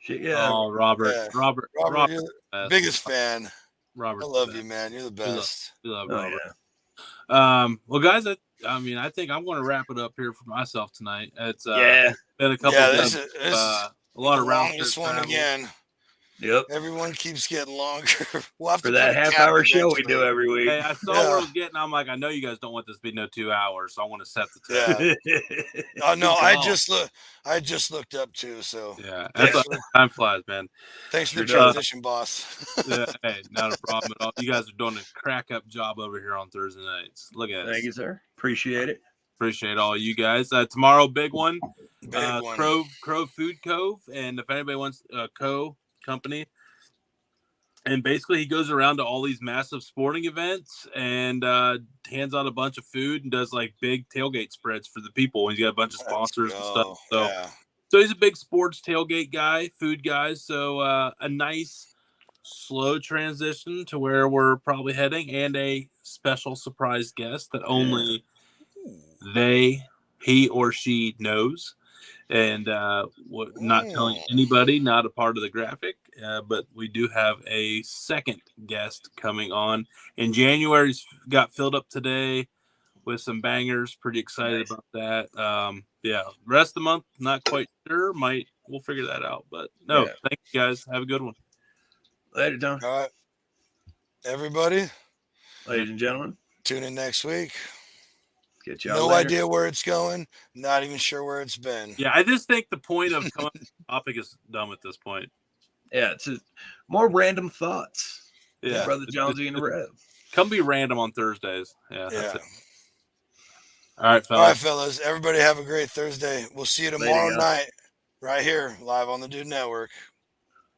Shit, yeah. Oh, Robert. Yeah. Robert. Robert, you're the best. biggest fan. Robert. I love you, man. You're the best. We love Oh, Robert. yeah. Well, guys, I think I'm going to wrap it up here for myself tonight. It's Yeah. been a couple Yeah, of this days, is a lot the of round longest one travel. again. Yep. Everyone keeps getting longer. We'll have For to that put a half cap hour show we eventually. do every week. Hey, I saw where it was getting. I'm like, I know you guys don't want this to be no 2 hours, so I want to set the time. Yeah. Oh no, Good I call. just looked up too. So Yeah, thanks that's for, time flies, man. thanks for the Sure does. transition, boss. Yeah, hey, not a problem at all. You guys are doing a crack up job over here on Thursday nights. Look at Thank us. you, sir. Appreciate it. Appreciate all you guys. Tomorrow, big one. Big one. Crow Food Cove, and if anybody wants company, and basically he goes around to all these massive sporting events and hands out a bunch of food and does like big tailgate spreads for the people. He's got a bunch of sponsors and stuff. So, yeah. so he's a big sports tailgate guy, food guy. So a nice slow transition to where we're probably heading, and a special surprise guest that only he or she knows. And not telling anybody, not a part of the graphic, but we do have a second guest coming on. And January's got filled up today with some bangers. Pretty excited about that. Yeah, rest of the month, not quite sure. We'll figure that out. But no, thank you guys. Have a good one. Later, Don. All right, everybody. Ladies and gentlemen, Tune in next week. get y'all No later. idea where it's going. Not even sure where it's been. Yeah, I just think the point of coming to the topic is dumb at this point. Yeah, it's just more random thoughts. Yeah, Brother Jonesy and Rev. Come be random on Thursdays. Yeah, Yeah. that's it. All right, All right, fellas. fellas. Everybody have a great Thursday. We'll see you Later, tomorrow y'all. night right here live on the Dude Network.